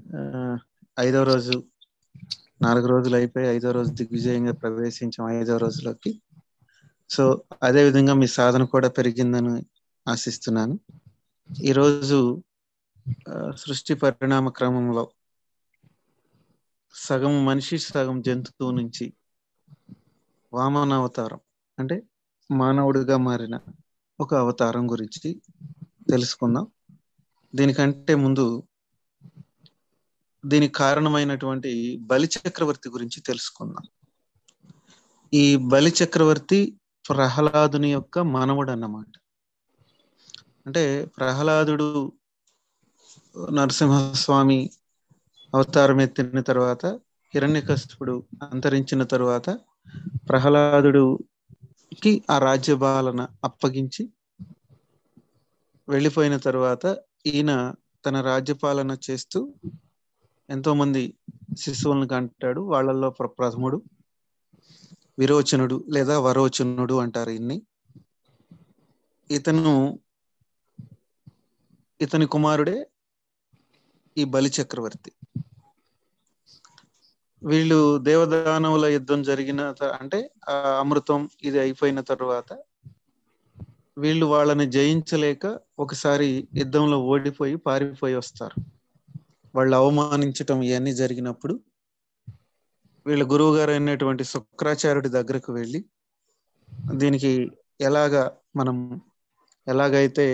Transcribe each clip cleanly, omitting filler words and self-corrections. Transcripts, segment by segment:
ఆ, 5వ రోజు 4 రోజులు అయిపోయి 5వ రోజు దిగ్విజయంగా ప్రవేశించాం 5వ రోజులోకి. సో అదే విధంగా మీ సాధన కూడా పెరిగిందని ఆశిస్తున్నాను. ఈరోజు సృష్టి పరిణామ క్రమంలో సగం మనిషి సగం జంతువు నుంచి వామన అవతారం అంటే మానవుడిగా మారిన ఒక అవతారం గురించి తెలుసుకుందాం. దీనికంటే ముందు దీనికి కారణమైనటువంటి బలి చక్రవర్తి గురించి తెలుసుకుందాం. ఈ బలి చక్రవర్తి ప్రహ్లాదుని యొక్క మనవడు అన్నమాట. అంటే ప్రహ్లాదుడు నరసింహస్వామి అవతారం ఎత్తిన తర్వాత, హిరణ్యకశిపుడు అంతరించిన తర్వాత ప్రహ్లాదుడికి ఆ రాజ్యపాలన అప్పగించి వెళ్ళిపోయిన తర్వాత ఈయన తన రాజ్యపాలన చేస్తూ ఎంతో మంది శిశువులను కంటాడు. వాళ్ళల్లో ప్రథముడు విరోచనుడు లేదా వరోచనుడు అంటారు ఇన్ని. ఇతని కుమారుడే ఈ బలి చక్రవర్తి. వీళ్ళు దేవదానవుల యుద్ధం జరిగిన అంటే ఆ అమృతం ఇది అయిపోయిన తర్వాత వీళ్ళు వాళ్ళని జయించలేక ఒకసారి యుద్ధంలో ఓడిపోయి పారిపోయి వస్తారు. వాళ్ళు అవమానించటం ఇవన్నీ జరిగినప్పుడు వీళ్ళ గురువు గారు అయినటువంటి శుక్రాచార్యుడి దగ్గరకు వెళ్ళి దీనికి ఎలాగైతే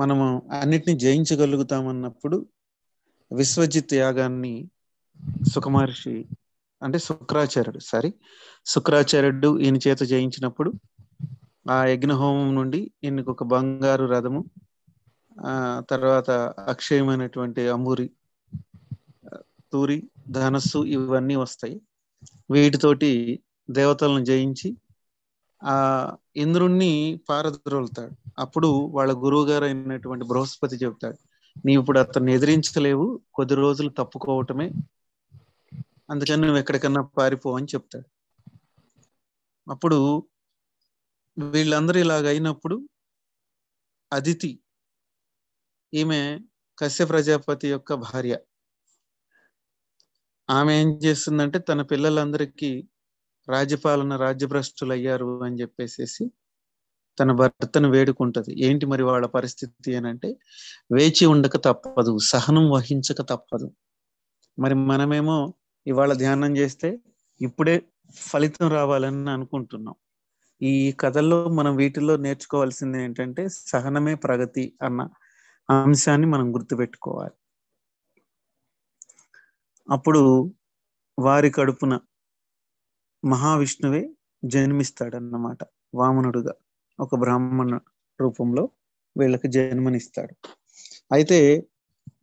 మనము అన్నిటిని జయించగలుగుతామన్నప్పుడు విశ్వజిత్ యాగాన్ని శుక్రాచార్యుడు ఈయన చేత జయించినప్పుడు ఆ యజ్ఞహోమం నుండి ఈయనకు ఒక బంగారు రథము, తర్వాత అక్షయమైనటువంటి అంబురి, తూరి, ధనస్సు ఇవన్నీ వస్తాయి. వీటితోటి దేవతలను జయించి ఆ ఇంద్రుణ్ణి పారద్రోలుతాడు. అప్పుడు వాళ్ళ గురువు గారు అయినటువంటి బృహస్పతి చెబుతాడు, నీవు ఇప్పుడు అతన్ని ఎదిరించలేవు, కొద్ది రోజులు తప్పుకోవటమే, అందుకని నువ్వు ఎక్కడికన్నా పారిపో అని చెప్తాడు. అప్పుడు వీళ్ళందరూ ఇలాగ అయినప్పుడు అదితి, ఈమె కశ్యప ప్రజాపతి యొక్క భార్య, ఆమె ఏం చేస్తుందంటే తన పిల్లలందరికీ రాజ్యభ్రష్టులు అయ్యారు అని చెప్పేసి తన భర్తను వేడుకుంటది. ఏంటి మరి వాళ్ళ పరిస్థితి అని అంటే, వేచి ఉండక తప్పదు, సహనం వహించక తప్పదు. మరి మనమేమో ఇవాళ ధ్యానం చేస్తే ఇప్పుడే ఫలితం రావాలని అనుకుంటున్నాం. ఈ కథల్లో మనం వీటిల్లో నేర్చుకోవాల్సింది ఏంటంటే సహనమే ప్రగతి అన్న అంశాన్ని మనం గుర్తుపెట్టుకోవాలి. అప్పుడు వారి కడుపున మహావిష్ణువే జన్మిస్తాడన్నమాట, వామనుడుగా ఒక బ్రాహ్మణ రూపంలో వీళ్ళకి జన్మనిస్తాడు. అయితే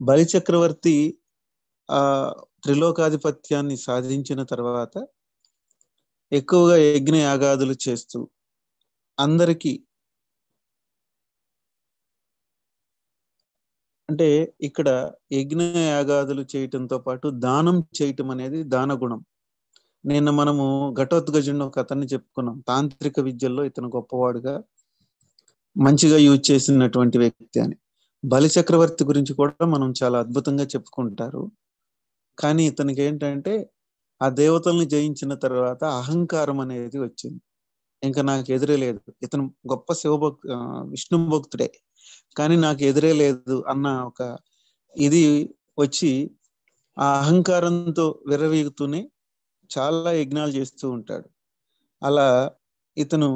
బలి చక్రవర్తి ఆ త్రిలోకాధిపత్యాన్ని సాధించిన తర్వాత ఎక్కువగా యజ్ఞ యాగాదులు చేస్తూ అందరికీ, అంటే ఇక్కడ యజ్ఞ యాగాదులు చేయటంతో పాటు దానం చేయటం అనేది దాన గుణం. నిన్న మనము ఘటోత్కచుడిని ఒక అతన్ని చెప్పుకున్నాం. తాంత్రిక విద్యల్లో ఇతను గొప్పవాడుగా మంచిగా యూజ్ చేసినటువంటి వ్యక్తి అని. బలి చక్రవర్తి గురించి కూడా మనం చాలా అద్భుతంగా చెప్పుకుంటారు. కానీ ఇతనికి ఏంటంటే ఆ దేవతల్ని జయించిన తర్వాత అహంకారం అనేది వచ్చింది. ఇంకా నాకు ఎదురే లేదు, ఇతను గొప్ప విష్ణు భక్తుడే కానీ నాకు ఎదురే లేదు అన్న ఒక ఇది వచ్చి ఆ అహంకారంతో విర్రవీగుతూనే చాలా యజ్ఞాలు చేస్తూ ఉంటాడు. అలా ఇతను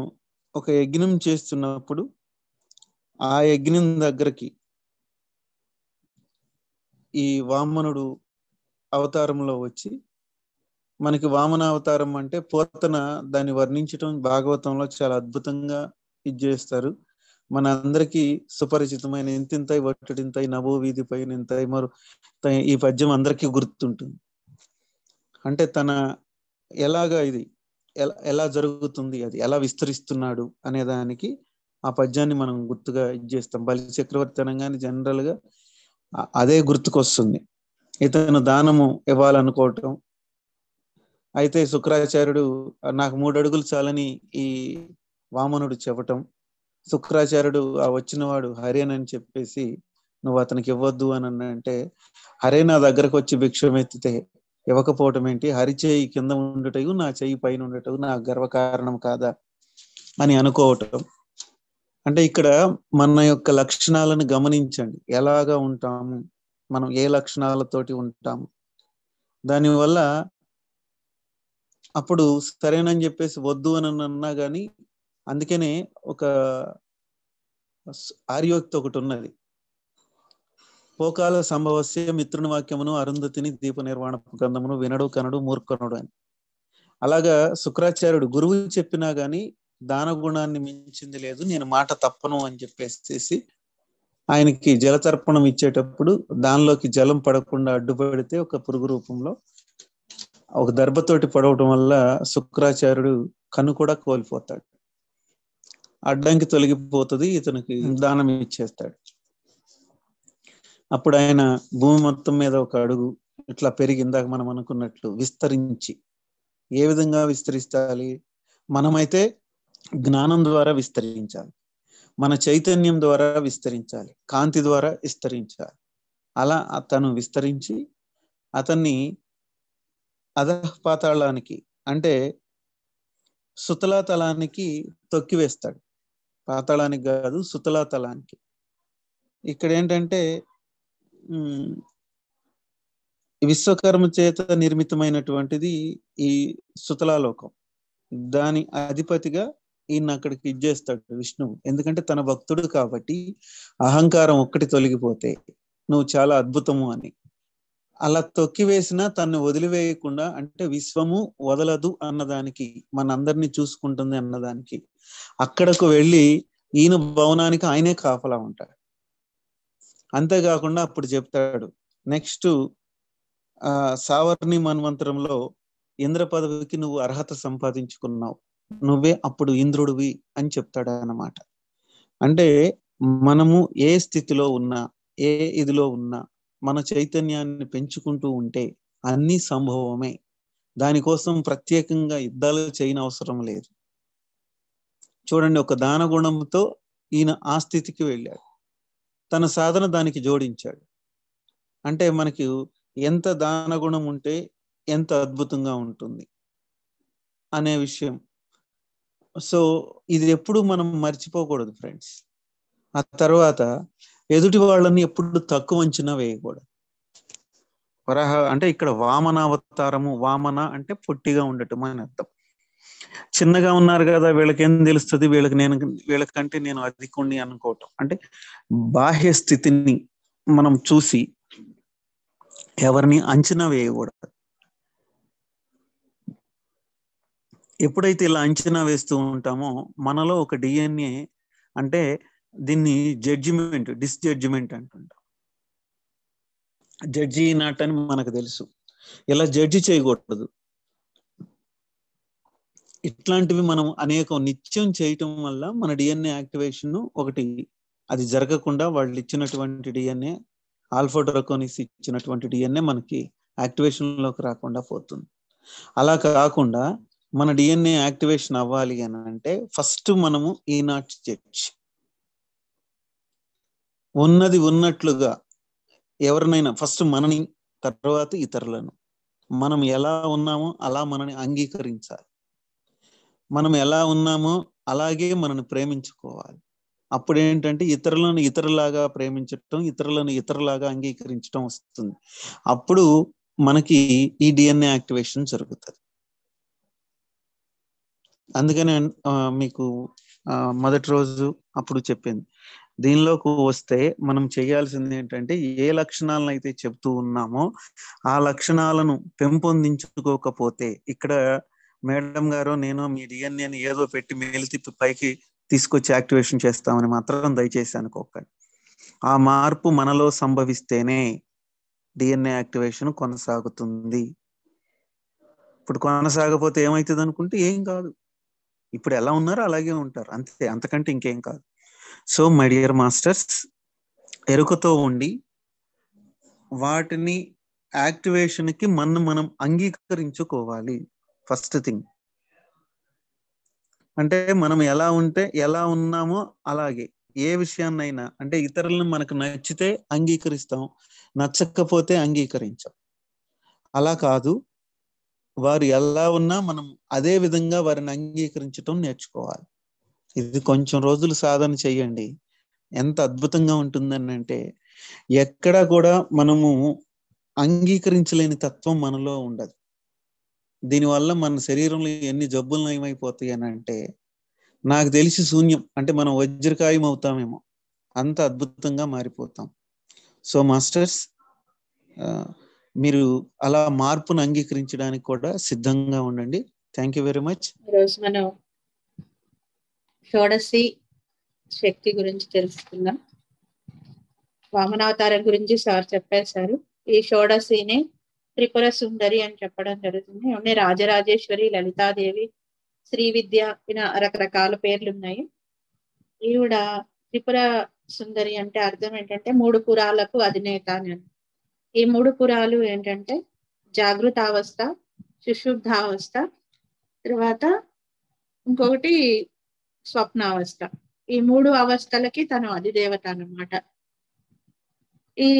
ఒక యజ్ఞం చేస్తున్నప్పుడు ఆ యజ్ఞం దగ్గరికి ఈ వామనుడు అవతారంలో వచ్చి, మనకి వామన అవతారం అంటే పోతన దాన్ని వర్ణించటం భాగవతంలో చాలా అద్భుతంగా ఇది చేస్తారు. మన అందరికీ సుపరిచితమైన ఇంతింతై వట్టడింతై నభో వీధిపై నింతై మరు ఈ పద్యం అందరికీ గుర్తుంటుంది. అంటే తన ఎలాగా ఇది ఎలా జరుగుతుంది, అది ఎలా విస్తరిస్తున్నాడు అనే దానికి ఆ పద్యాన్ని మనం గుర్తుగా ఇది చేస్తాం. బలి చక్రవర్తి అనగానే జనరల్ గా అదే గుర్తుకొస్తుంది. ఇతను దానము ఇవ్వాలనుకోవటం. అయితే శుక్రాచార్యుడు నాకు 3 అడుగులు చాలని ఈ వామనుడు చెప్పటం, శుక్రాచార్యుడు ఆ వచ్చిన వాడు హరేన్ అని చెప్పేసి నువ్వు అతనికి ఇవ్వద్దు అని అంటే, హరే నా దగ్గరకు వచ్చి భిక్షం ఎత్తితే ఇవ్వకపోవటం ఏంటి, హరి చేయి కింద ఉండటం నా చేయి పైన ఉండటం నా గర్వకారణం కాదా అని అనుకోవటం. అంటే ఇక్కడ మన యొక్క లక్షణాలను గమనించండి, ఎలాగా ఉంటాము, మనం ఏ లక్షణాలతోటి ఉంటాము. దానివల్ల అప్పుడు సరేనని చెప్పేసి వద్దు అని అన్నా కానీ, అందుకనే ఒక ఆర్యోక్తి ఒకటి ఉన్నది, పోకాల సంభవస్య మిత్రుని వాక్యమును అరుంధతిని దీప నిర్వాణ గ్రంథమును వినడు కనడు మూర్ఖనుడు అని. అలాగా శుక్రాచార్యుడు గురువు చెప్పినా గాని దాన గుణాన్ని మించింది లేదు, నేను మాట తప్పను అని చెప్పేసి ఆయనకి జలతర్పణం ఇచ్చేటప్పుడు దానిలోకి జలం పడకుండా అడ్డుపడితే ఒక పురుగు రూపంలో ఒక దర్భతోటి పడవటం వల్ల శుక్రాచార్యుడు కన్ను కూడా కోల్పోతాడు, అడ్డంకి తొలగిపోతుంది, ఇతనికి దానం ఇచ్చేస్తాడు. అప్పుడు ఆయన భూమి మొత్తం మీద ఒక అడుగు ఇట్లా పెరిగి, ఇందాక మనం అనుకున్నట్లు విస్తరించి, ఏ విధంగా విస్తరిస్తాలి, మనమైతే జ్ఞానం ద్వారా విస్తరించాలి, మన చైతన్యం ద్వారా విస్తరించాలి, కాంతి ద్వారా విస్తరించాలి. అలా అతను విస్తరించి అతన్ని అధపాతాళానికి అంటే సుతలాతలానికి తొక్కివేస్తాడు, పాతాళానికి కాదు సుతలాతలానికి. ఇక్కడ ఏంటంటే విశ్వకర్మ చేత నిర్మితమైనటువంటిది ఈ సుతలాలోకం, దాని అధిపతిగా ఈయన అక్కడికి ఇచ్చేస్తాడు విష్ణువు. ఎందుకంటే తన భక్తుడు కాబట్టి అహంకారం ఒక్కటి తొలగిపోతే నువ్వు చాలా అద్భుతము అని. అలా తొక్కివేసినా తను వదిలివేయకుండా, అంటే విశ్వము వదలదు అన్నదానికి, మనందరినీ చూసుకుంటుంది అన్నదానికి అక్కడకు వెళ్ళి ఈయన భవనానికి ఆయనే కాపలా ఉంటాడు. అంతేకాకుండా అప్పుడు చెప్తాడు నెక్స్ట్ సావర్ణి మన్వంతరంలో ఇంద్ర పదవికి నువ్వు అర్హత సంపాదించుకున్నావు, నువ్వే అప్పుడు ఇంద్రుడివి అని చెప్తాడు అన్నమాట. అంటే మనము ఏ స్థితిలో ఉన్నా, ఏ ఇదిలో ఉన్నా, మన చైతన్యాన్ని పెంచుకుంటూ ఉంటే అన్ని సంభవమే. దానికోసం ప్రత్యేకంగా యుద్ధాలు చేయని అవసరం లేదు. చూడండి, ఒక దాన గుణంతో ఈయన ఆ స్థితికి వెళ్ళాడు, తన సాధన దానికి జోడించాడు. అంటే మనకి ఎంత దాన గుణం ఉంటే ఎంత అద్భుతంగా ఉంటుంది అనే విషయం. సో ఇది ఎప్పుడు మనం మర్చిపోకూడదు ఫ్రెండ్స్. ఆ తర్వాత ఎదుటి వాళ్ళని ఎప్పుడు తక్కువ అంచనా వేయకూడదు. వరాహ అంటే ఇక్కడ వామన అవతారము, వామన అంటే పొట్టిగా ఉండటం అని అర్థం. చిన్నగా ఉన్నారు కదా, వీళ్ళకేం తెలుస్తుంది, వీళ్ళకంటే నేను అధికుణ్ణి అనుకోవటం. అంటే బాహ్య స్థితిని మనం చూసి ఎవరిని అంచనా వేయకూడదు. ఎప్పుడైతే ఇలా అంచనా వేస్తూ ఉంటామో మనలో ఒక డిఎన్ఏ, అంటే దీన్ని జడ్జిమెంట్, డిస్జడ్జిమెంట్ అంటుంటాం. జడ్జి నాట్ అని మనకు తెలుసు, ఇలా జడ్జి చేయకూడదు. ఇట్లాంటివి మనం నిత్యం చేయటం వల్ల మన డిఎన్ఏ యాక్టివేషన్ ఒకటి అది జరగకుండా, వాళ్ళు ఇచ్చినటువంటి డిఎన్ఏ ఆల్ఫా డ్రకోనిస్ ఇచ్చినటువంటి డిఎన్ఏ మనకి యాక్టివేషన్ లోకి రాకుండా పోతుంది. అలా కాకుండా మన డిఎన్ఏ యాక్టివేషన్ అవ్వాలి అని అంటే ఫస్ట్ మనము ఈ నాట్ జడ్జ్, ఉన్నది ఉన్నట్లుగా ఎవరినైనా ఫస్ట్ మనని, తర్వాత ఇతరులను, మనం ఎలా ఉన్నామో అలా మనని అంగీకరించాలి, మనం ఎలా ఉన్నామో అలాగే మనని ప్రేమించుకోవాలి. అప్పుడు ఏంటంటే ఇతరులను ఇతరులాగా ప్రేమించటం, ఇతరులను ఇతరులాగా అంగీకరించడం వస్తుంది. అప్పుడు మనకి ఈ డిఎన్ఏ యాక్టివేషన్ జరుగుతుంది. అందుకనే మీకు మొదటి రోజు అప్పుడు చెప్పింది, దీనిలోకి వస్తే మనం చేయాల్సింది ఏంటంటే ఏ లక్షణాలను అయితే చెప్తూ ఉన్నామో ఆ లక్షణాలను పెంపొందించుకోకపోతే, ఇక్కడ మేడం గారు నేను మీ డిఎన్ఏని ఏదో పెట్టి మేలితిప్పి పైకి తీసుకొచ్చి యాక్టివేషన్ చేస్తామని మాత్రం దయచేసి అనుకోకండి. ఆ మార్పు మనలో సంభవిస్తేనే డిఎన్ఏ యాక్టివేషన్ కొనసాగుతుంది. ఇప్పుడు కొనసాగపోతే ఏమవుతుంది అనుకుంటే ఏం కాదు, ఇప్పుడు ఎలా ఉన్నారో అలాగే ఉంటారు అంతే, అంతకంటే ఇంకేం కాదు. సో మై డియర్ మాస్టర్స్, ఎరుకతో ఉండి వాటిని యాక్టివేషన్కి మనం అంగీకరించుకోవాలి. ఫస్ట్ థింగ్ అంటే మనం ఎలా ఉన్నామో అలాగే, ఏ విషయాన్నైనా అంటే ఇతరులను మనకు నచ్చితే అంగీకరిస్తాం, నచ్చకపోతే అంగీకరించాం. అలా కాదు, వారు ఎలా ఉన్నా మనం అదే విధంగా వారిని అంగీకరించటం నేర్చుకోవాలి. ఇది కొంచెం రోజులు సాధన చేయండి. ఎంత అద్భుతంగా ఉంటుందని అంటే ఎక్కడా కూడా మనము అంగీకరించలేని తత్వం మనలో ఉండదు. దీనివల్ల మన శరీరంలో ఎన్ని జబ్బులు నయమైపోతాయి అని అంటే నాకు తెలిసి శూన్యం. అంటే మనం వజ్రకాయం అవుతామేమో, అంత అద్భుతంగా మారిపోతాం. సో మాస్టర్స్, మీరు అలా మార్పును అంగీకరించడానికి కూడా సిద్ధంగా ఉండండి. Thank you very much. ఈరోజు మనం షోడశి శక్తి గురించి తెలుసుకుందాం. వామనావతారం గురించి సార్ చెప్పేశారు. ఈ షోడశిని త్రిపుర సుందరి అని చెప్పడం జరుగుతుంది. ఏమంటే రాజరాజేశ్వరి, లలితాదేవి, శ్రీ విద్య, ఇలా రకరకాల పేర్లు ఉన్నాయి. ఈవిడ త్రిపుర సుందరి అంటే అర్థం ఏంటంటే 3 పురాలకు అధినేత అని. ఈ 3 పురాలు ఏంటంటే జాగృతావస్థ, సుషుప్తావస్థ, తర్వాత ఇంకొకటి స్వప్నావస్థ. ఈ 3 అవస్థలకి తను అధిదేవత అన్నమాట. ఈ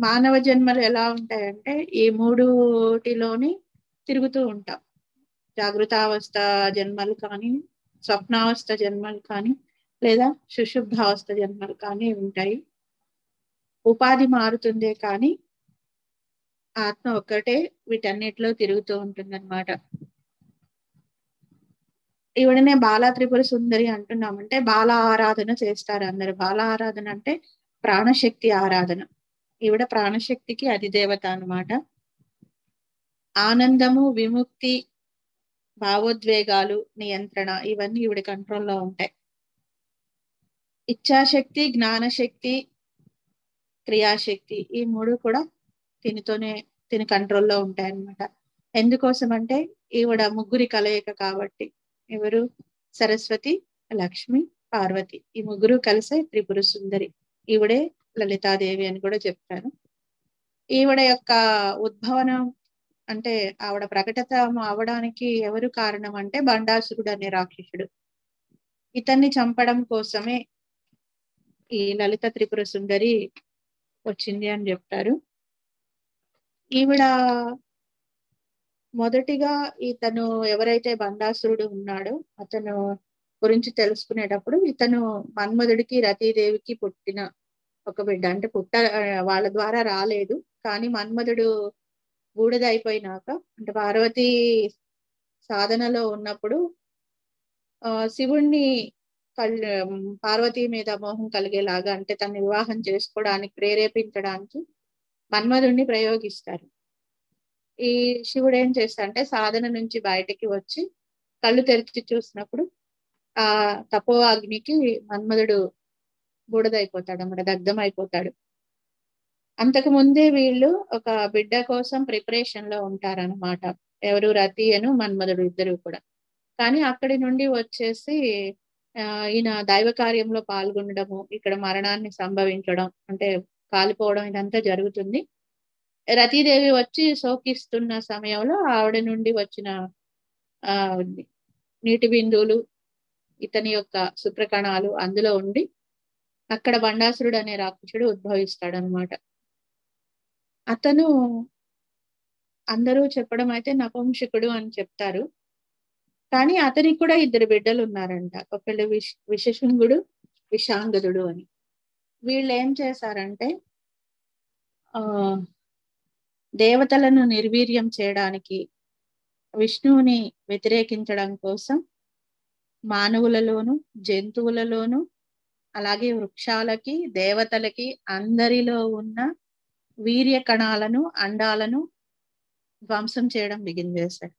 మానవ జన్మలు ఎలా ఉంటాయంటే ఈ 3లోని తిరుగుతూ ఉంటాం. జాగృతావస్థ జన్మలు కానీ, స్వప్నావస్థ జన్మలు కానీ, లేదా సుషుప్తావస్థ జన్మలు కానీ ఉంటాయి. ఉపాధి మారుతుందే కానీ ఆత్మ ఒక్కటే వీటన్నిటిలో తిరుగుతూ ఉంటుందన్నమాట. ఈవిడనే బాలా త్రిపుర సుందరి అంటున్నామంటే బాల ఆరాధన చేస్తారు అందరు. బాల ఆరాధన అంటే ప్రాణశక్తి ఆరాధన. ఈవిడ ప్రాణశక్తికి అధిదేవత అన్నమాట. ఆనందము, విముక్తి, భావోద్వేగాలు, నియంత్రణ ఇవన్నీ ఈవిడ కంట్రోల్లో ఉంటాయి. ఇచ్ఛాశక్తి, జ్ఞానశక్తి, క్రియాశక్తి ఈ 3 కూడా తిని కంట్రోల్లో ఉంటాయి అన్నమాట. ఎందుకోసం అంటే ఈవిడ ముగ్గురి కలయిక కాబట్టి. ఎవరు? సరస్వతి, లక్ష్మి, పార్వతి. ఈ ముగ్గురు కలిసే త్రిపుర సుందరి. ఈవిడే లలితాదేవి అని కూడా చెప్తారు. ఈవిడ యొక్క ఉద్భవనం అంటే ఆవిడ ప్రకటత అవడానికి ఎవరు కారణం అంటే బండాసురుడు అనే రాక్షసుడు. ఇతన్ని చంపడం కోసమే ఈ లలిత త్రిపుర సుందరి వచ్చింది అని చెప్తారు. ఈవిడ మొదటిగా ఇతను ఎవరైతే బండాసురుడు ఉన్నాడో అతను గురించి తెలుసుకునేటప్పుడు ఇతను మన్మధుడికి రతీదేవికి పుట్టిన ఒక బిడ్డ. అంటే వాళ్ళ ద్వారా రాలేదు, కానీ మన్మధుడు బూడిద అయిపోయినాక అంటే పార్వతి సాధనలో ఉన్నప్పుడు శివుణ్ణి పార్వతి మీద మోహం కలిగేలాగా అంటే తను వివాహం చేసుకోవడానికి ప్రేరేపించడానికి మన్మధుడిని ప్రయోగిస్తారు. ఈ శివుడు ఏం చేస్తాడంటే సాధన నుంచి బయటికి వచ్చి కళ్ళు తెరిచి చూసినప్పుడు ఆ తపో అగ్నికి మన్మధుడు బూడిదైపోతాడు అన్నమాట, దగ్ధం అయిపోతాడు. అంతకు ముందే వీళ్ళు ఒక బిడ్డ కోసం ప్రిపరేషన్ లో ఉంటారన్నమాట. ఎవరు? రతి అను మన్మధుడు ఇద్దరు కూడా. కానీ అక్కడి నుండి వచ్చేసి ఈయన దైవ కార్యంలో పాల్గొనడము, ఇక్కడ మరణాన్ని సంభవించడం అంటే కాలిపోవడం ఇదంతా జరుగుతుంది. రతీదేవి వచ్చి శోకిస్తున్న సమయంలో ఆవిడ నుండి వచ్చిన నీటి బిందువులు, ఇతని యొక్క శుక్రకణాలు అందులో ఉండి అక్కడ బండాసురుడు అనే రాక్షసుడు ఉద్భవిస్తాడు అనమాట. అతను అందరూ చెప్పడం అయితే నపుంసకుడు అని చెప్తారు, కానీ అతనికి కూడా 2 బిడ్డలు ఉన్నారంట. ఒకళ్ళు విషశృంగుడు, విషాంగదుడు అని. వీళ్ళు ఏం చేశారంటే దేవతలను నిర్వీర్యం చేయడానికి, విష్ణువుని వ్యతిరేకించడం కోసం మానవులలోను, జంతువులలోను, అలాగే వృక్షాలకి, దేవతలకి అందరిలో ఉన్న వీర్య కణాలను, అండాలను ధ్వంసం చేయడం బిగిన్ చేశాడు.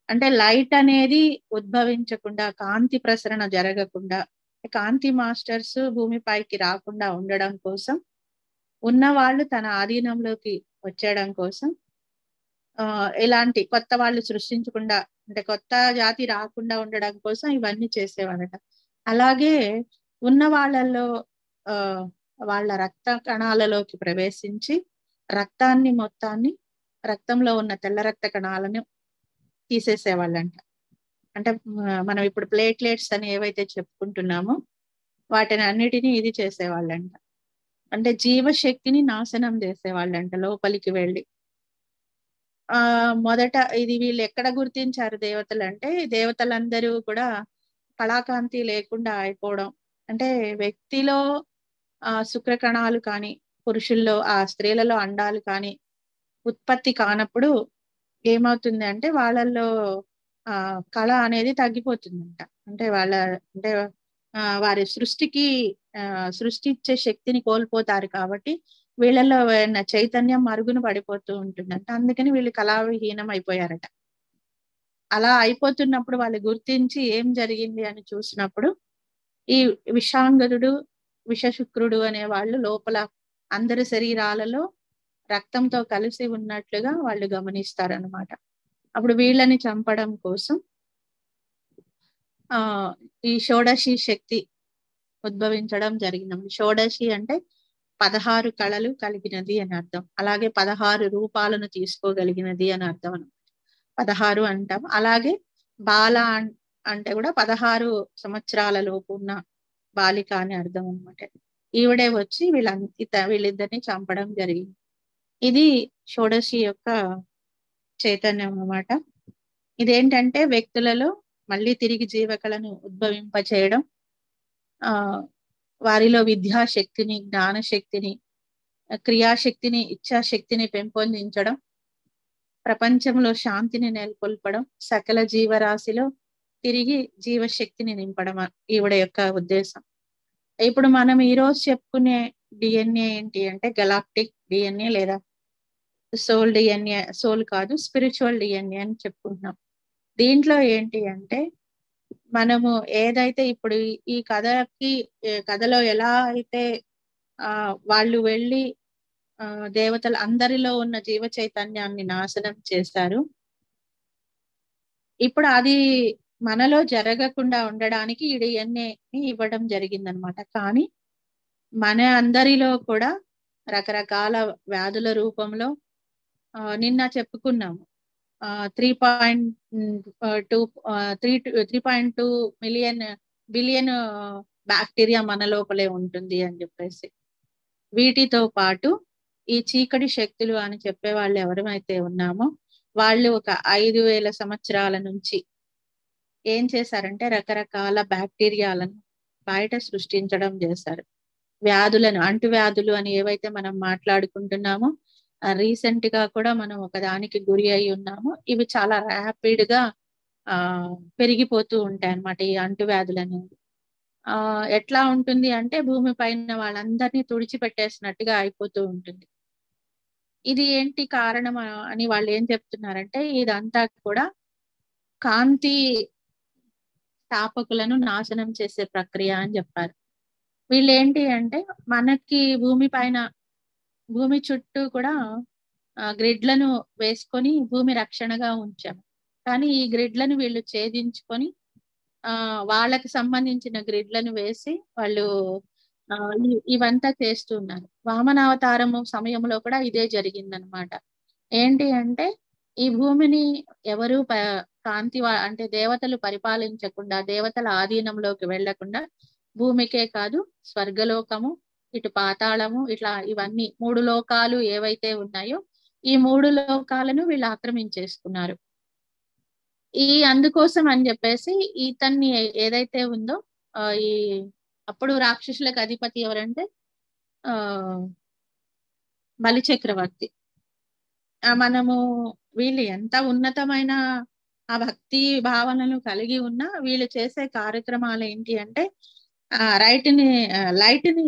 అంటే లైట్ అనేది ఉద్భవించకుండా, కాంతి ప్రసరణ జరగకుండా, కాంతి మాస్టర్స్ భూమిపైకి రాకుండా ఉండడం కోసం, ఉన్న వాళ్ళు తన ఆధీనంలోకి వచ్చేయడం కోసం ఇలాంటి కొత్త వాళ్ళు సృష్టించకుండా అంటే కొత్త జాతి రాకుండా ఉండడం కోసం ఇవన్నీ చేసేవారట. అలాగే ఉన్న వాళ్ళల్లో వాళ్ళ రక్త కణాలలోకి ప్రవేశించి రక్తాన్ని మొత్తాన్ని, రక్తంలో ఉన్న తెల్ల రక్త కణాలను తీసేసేవాళ్ళంట. అంటే మనం ఇప్పుడు ప్లేట్లెట్స్ అని ఏవైతే చెప్పుకుంటున్నామో వాటిని అన్నిటినీ ఇది చేసేవాళ్ళంట. అంటే జీవశక్తిని నాశనం చేసేవాళ్ళంట లోపలికి వెళ్ళి. మొదట ఇది వీళ్ళు ఎక్కడ గుర్తించారు దేవతలు అంటే, దేవతలందరూ కూడా కళాకాంతి లేకుండా అయిపోవడం. అంటే వ్యక్తిలో శుక్రకణాలు కానీ, పురుషుల్లో స్త్రీలలో అండాలు కానీ ఉత్పత్తి కానప్పుడు ఏమవుతుంది అంటే వాళ్ళల్లో కళ అనేది తగ్గిపోతుందంట. అంటే అంటే వారి సృష్టించే శక్తిని కోల్పోతారు కాబట్టి వీళ్ళల్లో చైతన్యం మరుగున పడిపోతూ ఉంటుందంట. అందుకని వీళ్ళు కళావిహీనం అయిపోయారట. అలా అయిపోతున్నప్పుడు వాళ్ళు గుర్తించి ఏం జరిగింది అని చూసినప్పుడు ఈ విషాంగదుడు, విషశుక్రుడు అనే వాళ్ళు లోపల అందరి శరీరాలలో రక్తంతో కలిసి ఉన్నట్లుగా వాళ్ళు గమనిస్తారనమాట. అప్పుడు వీళ్ళని చంపడం కోసం ఈ షోడశి శక్తి ఉద్భవించడం జరిగింది. షోడశి అంటే 16 కళలు కలిగినది అని అర్థం. అలాగే 16 రూపాలను తీసుకోగలిగినది అని అర్థం అనమాట. 16 అంటాం. అలాగే బాల అంటే కూడా 16 సంవత్సరాల లోపు ఉన్న బాలిక అని అర్థం అనమాట. ఈవిడే వచ్చి వీళ్ళిద్దరిని చంపడం జరిగింది. ఇది షోడశి యొక్క చైతన్యం అన్నమాట. ఇదేంటంటే వ్యక్తులలో మళ్ళీ తిరిగి జీవకళను ఉద్భవింపచేయడం, వారిలో విద్యాశక్తిని, జ్ఞానశక్తిని, క్రియాశక్తిని, ఇచ్ఛాశక్తిని పెంపొందించడం, ప్రపంచంలో శాంతిని నెలకొల్పడం, సకల జీవరాశిలో తిరిగి జీవశక్తిని నింపడం ఈవిడ యొక్క ఉద్దేశం. ఇప్పుడు మనం ఈరోజు చెప్పుకునే డిఎన్ఏ ఏంటి అంటే గెలాక్టిక్ డిఎన్ఏ లేదా సోల్ డిఎన్ఏ, సోల్ కాదు స్పిరిచువల్ డిఎన్ఏ అని చెప్పుకుంటున్నాం. దీంట్లో ఏంటి అంటే మనము ఏదైతే ఇప్పుడు ఈ కథలో ఎలా అయితే వాళ్ళు వెళ్ళి దేవతలు అందరిలో ఉన్న జీవ చైతన్యాన్ని నాశనం చేశారు, ఇప్పుడు అది మనలో జరగకుండా ఉండడానికి ఈ డిఎన్ఏని ఇవ్వడం జరిగిందనమాట. కానీ మన అందరిలో కూడా రకరకాల వ్యాధుల రూపంలో నిన్న చెప్పుకున్నాము 3.2 బిలియన్ బ్యాక్టీరియా మన లోపలే ఉంటుంది అని చెప్పేసి. వీటితో పాటు ఈ చీకటి శక్తులు అని చెప్పే వాళ్ళు ఎవరైతే ఉన్నామో వాళ్ళు ఒక 5,000 సంవత్సరాల నుంచి ఏం చేశారంటే రకరకాల బ్యాక్టీరియాలను బయట సృష్టించడం చేశారు. వ్యాధులను, అంటువ్యాధులు అని ఏవైతే మనం మాట్లాడుకుంటున్నామో రీసెంట్ గా కూడా మనం ఒకదానికి గురి అయి ఉన్నాము. ఇవి చాలా ర్యాపిడ్ గా పెరిగిపోతూ ఉంటాయి అన్నమాట ఈ అంటువ్యాధులు అనేవి. ఎట్లా ఉంటుంది అంటే భూమి పైన వాళ్ళందరినీ తుడిచిపెట్టేసినట్టుగా అయిపోతూ ఉంటుంది. ఇది ఏంటి కారణం అని వాళ్ళు ఏం చెప్తున్నారంటే ఇదంతా కూడా కాంతి తాపకులను నాశనం చేసే ప్రక్రియ అని చెప్పారు. వీళ్ళు ఏంటి అంటే మనకి భూమి చుట్టూ కూడా గ్రిడ్లను వేసుకొని భూమి రక్షణగా ఉంచాము. కానీ ఈ గ్రిడ్లను వీళ్ళు ఛేదించుకొని వాళ్ళకి సంబంధించిన గ్రిడ్లను వేసి వాళ్ళు ఇవంతా చేస్తున్నారు. వామనావతారము సమయంలో కూడా ఇదే జరిగిందనమాట. ఏంటి అంటే ఈ భూమిని ఎవరు కాంతి అంటే దేవతలు పరిపాలించకుండా, దేవతల ఆధీనంలోకి వెళ్లకుండా భూమికే కాదు స్వర్గలోకము, ఇటు పాతాళము, ఇట్లా ఇవన్నీ 3 లోకాలు ఏవైతే ఉన్నాయో ఈ 3 లోకాలను వీళ్ళు ఆక్రమించేసుకున్నారు. అందుకోసం అని చెప్పేసి ఇతన్ని ఏదైతే ఉందో ఈ అప్పుడు రాక్షసులకు అధిపతి ఎవరంటే బలి చక్రవర్తి. మనము వీళ్ళు ఎంత ఉన్నతమైన ఆ భక్తి భావనలు కలిగి ఉన్నా వీళ్ళు చేసే కార్యక్రమాలు ఏంటి అంటే లైట్ ని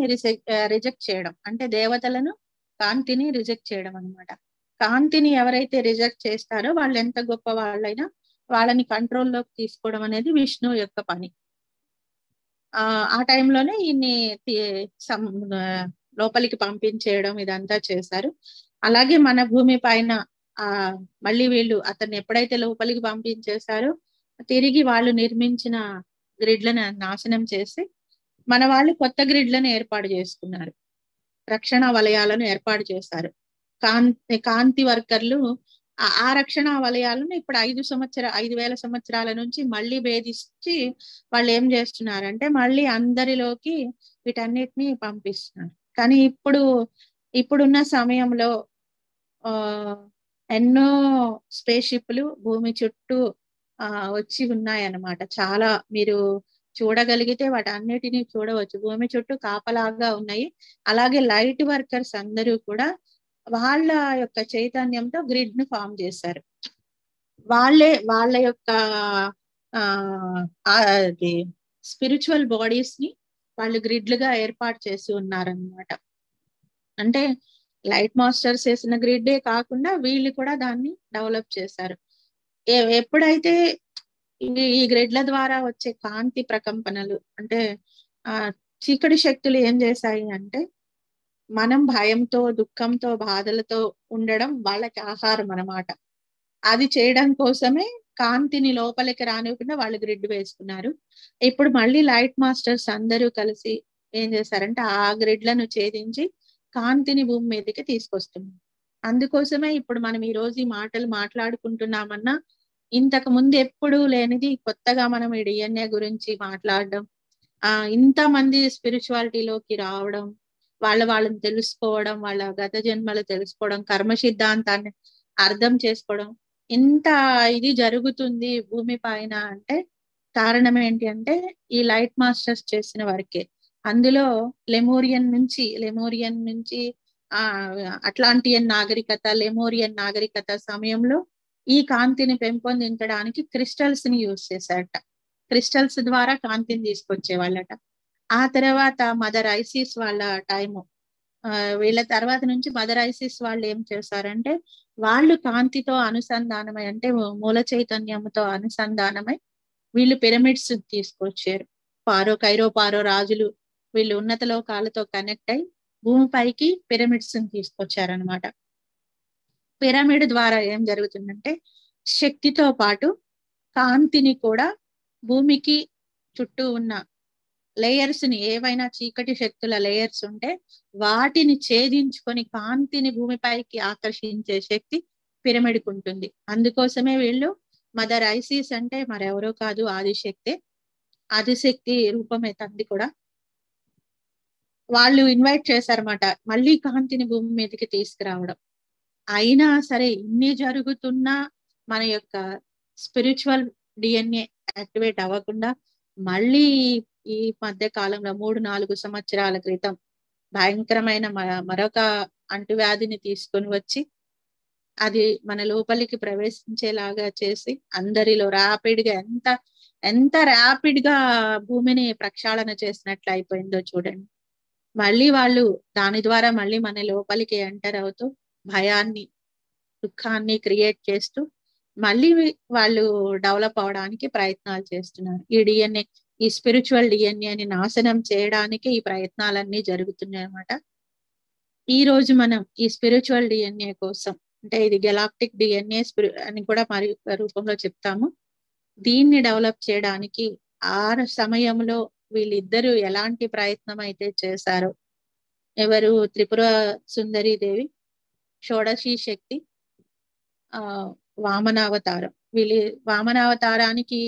రిజెక్ట్ చేయడం, అంటే దేవతలను, కాంతిని రిజెక్ట్ చేయడం అన్నమాట. కాంతిని ఎవరైతే రిజెక్ట్ చేస్తారో వాళ్ళు ఎంత గొప్ప వాళ్ళైనా వాళ్ళని కంట్రోల్లోకి తీసుకోవడం అనేది విష్ణువు యొక్క పని. ఆ టైంలోనే ఈయన్ని లోపలికి పంపించేయడం ఇదంతా చేశారు. అలాగే మన భూమి పైన మళ్ళీ వీళ్ళు అతన్ని ఎప్పుడైతే లోపలికి పంపించేశారో తిరిగి వాళ్ళు నిర్మించిన గ్రిడ్లను నాశనం చేసి మన వాళ్ళు కొత్త గ్రిడ్లను ఏర్పాటు చేసుకున్నారు, రక్షణ వలయాలను ఏర్పాటు చేశారు. కాంతి వర్కర్లు ఆ రక్షణ వలయాలను ఇప్పుడు 5,000 సంవత్సరాల నుంచి మళ్ళీ భేదించి వాళ్ళు ఏం చేస్తున్నారంటే మళ్ళీ అందరిలోకి వీటన్నిటిని పంపిస్తున్నారు. కానీ ఇప్పుడున్న సమయంలో ఎన్నో స్పేస్ షిప్లు భూమి చుట్టూ వచ్చి ఉన్నాయన్నమాట. చాలా మీరు చూడగలిగితే వాటన్నిటిని చూడవచ్చు. భూమి చుట్టూ కాపలాగా ఉన్నాయి. అలాగే లైట్ వర్కర్స్ అందరూ కూడా వాళ్ళ యొక్క చైతన్యంతో గ్రిడ్ ను ఫామ్ చేశారు. వాళ్ళ యొక్క అది స్పిరిచువల్ బాడీస్ ని వాళ్ళు గ్రిడ్లుగా ఏర్పాటు చేసి ఉన్నారనమాట. అంటే లైట్ మాస్టర్స్ వేసిన గ్రిడ్డే కాకుండా వీళ్ళు కూడా దాన్ని డెవలప్ చేశారు. ఎప్పుడైతే ఈ గ్రిడ్ల ద్వారా వచ్చే కాంతి ప్రకంపనలు అంటే చీకటి శక్తులు ఏం చేశాయి అంటే మనం భయంతో, దుఃఖంతో, బాధలతో ఉండడం వాళ్ళకి ఆహారం అన్నమాట. అది చేయడం కోసమే కాంతిని లోపలికి రానివ్వకుండా వాళ్ళు గ్రిడ్ వేసుకున్నారు. ఇప్పుడు మళ్ళీ లైట్ మాస్టర్స్ అందరూ కలిసి ఏం చేశారంటే ఆ గ్రిడ్లను ఛేదించి కాంతిని భూమి మీదకి తీసుకొస్తున్నారు. అందుకోసమే ఇప్పుడు మనం ఈ రోజు ఈ మాటలు మాట్లాడుకుంటున్నామన్నా ఇంతకు ముందు ఎప్పుడూ లేనిది కొత్తగా మనం ఈ డిఎన్ఏ గురించి మాట్లాడడం, ఇంతమంది స్పిరిచువాలిటీలోకి రావడం, వాళ్ళని తెలుసుకోవడం, వాళ్ళ గత జన్మలు తెలుసుకోవడం, కర్మ సిద్ధాంతాన్ని అర్థం చేసుకోవడం, ఇంత ఇది జరుగుతుంది భూమి పైన అంటే కారణం ఏంటి అంటే ఈ లైట్ మాస్టర్స్ చేసిన వర్కే. అందులో లెమోరియన్ నుంచి అట్లాంటియన్ నాగరికత, లెమోరియన్ నాగరికత సమయంలో ఈ కాంతిని పెంపొందించడానికి క్రిస్టల్స్ ని యూజ్ చేశారట. క్రిస్టల్స్ ద్వారా కాంతిని తీసుకొచ్చేవాళ్ళట. ఆ తర్వాత మదర్ ఐసిస్ వాళ్ళ టైము, వీళ్ళ తర్వాత నుంచి మదర్ ఐసిస్ వాళ్ళు ఏం చేశారంటే వాళ్ళు కాంతితో అనుసంధానమై అంటే మూల చైతన్యంతో అనుసంధానమై వీళ్ళు పిరమిడ్స్ తీసుకొచ్చారు. కైరో పారో రాజులు వీళ్ళు ఉన్నత లోకాలతో కనెక్ట్ అయి భూమిపైకి పిరమిడ్స్ తీసుకొచ్చారనమాట. పిరమిడ్ ద్వారా ఏం జరుగుతుందంటే శక్తితో పాటు కాంతిని కూడా భూమికి చుట్టూ ఉన్న లేయర్స్ ని, ఏవైనా చీకటి శక్తుల లేయర్స్ ఉంటే వాటిని ఛేదించుకొని కాంతిని భూమిపైకి ఆకర్షించే శక్తి పిరమిడ్కి ఉంటుంది. అందుకోసమే వీళ్ళు మదర్ ఐసిస్ అంటే మరెవరో కాదు, ఆదిశక్తి రూపమే తంది కూడా. వాళ్ళు ఇన్వైట్ చేశారన్నమాట మళ్ళీ కాంతిని భూమి మీదకి తీసుకురావడం. అయినా సరే ఇన్ని జరుగుతున్నా మన యొక్క స్పిరిచువల్ డిఎన్ఏ యాక్టివేట్ అవ్వకుండా మళ్ళీ ఈ మధ్య కాలంలో 3-4 సంవత్సరాల క్రితం భయంకరమైన మరొక అంటువ్యాధిని తీసుకొని వచ్చి అది మన లోపలికి ప్రవేశించేలాగా చేసి అందరిలో ర్యాపిడ్ గా ఎంత ర్యాపిడ్ గా భూమిని ప్రక్షాళన చేసినట్లు అయిపోయిందో చూడండి. మళ్ళీ వాళ్ళు దాని ద్వారా మళ్ళీ మన లోపలికి ఎంటర్ అవుతూ భయాన్ని, దుఃఖాన్ని క్రియేట్ చేస్తూ మళ్ళీ వాళ్ళు డెవలప్ అవడానికి ప్రయత్నాలు చేస్తున్నారు. ఈ డిఎన్ఏ, ఈ స్పిరిచువల్ డిఎన్ఏని నాశనం చేయడానికి ఈ ప్రయత్నాలన్నీ జరుగుతున్నాయి అన్నమాట. ఈ రోజు మనం ఈ స్పిరిచువల్ డిఎన్ఏ కోసం, అంటే ఇది గెలాక్టిక్ డిఎన్ఏ అని కూడా మరి రూపంలో చెప్తాము, దీన్ని డెవలప్ చేయడానికి ఆ సమయంలో వీళ్ళిద్దరూ ఎలాంటి ప్రయత్నం అయితే చేశారో, ఎవరు త్రిపుర సుందరి దేవి, షోడశి శక్తి, వామనావతారం. వామనావతారానికి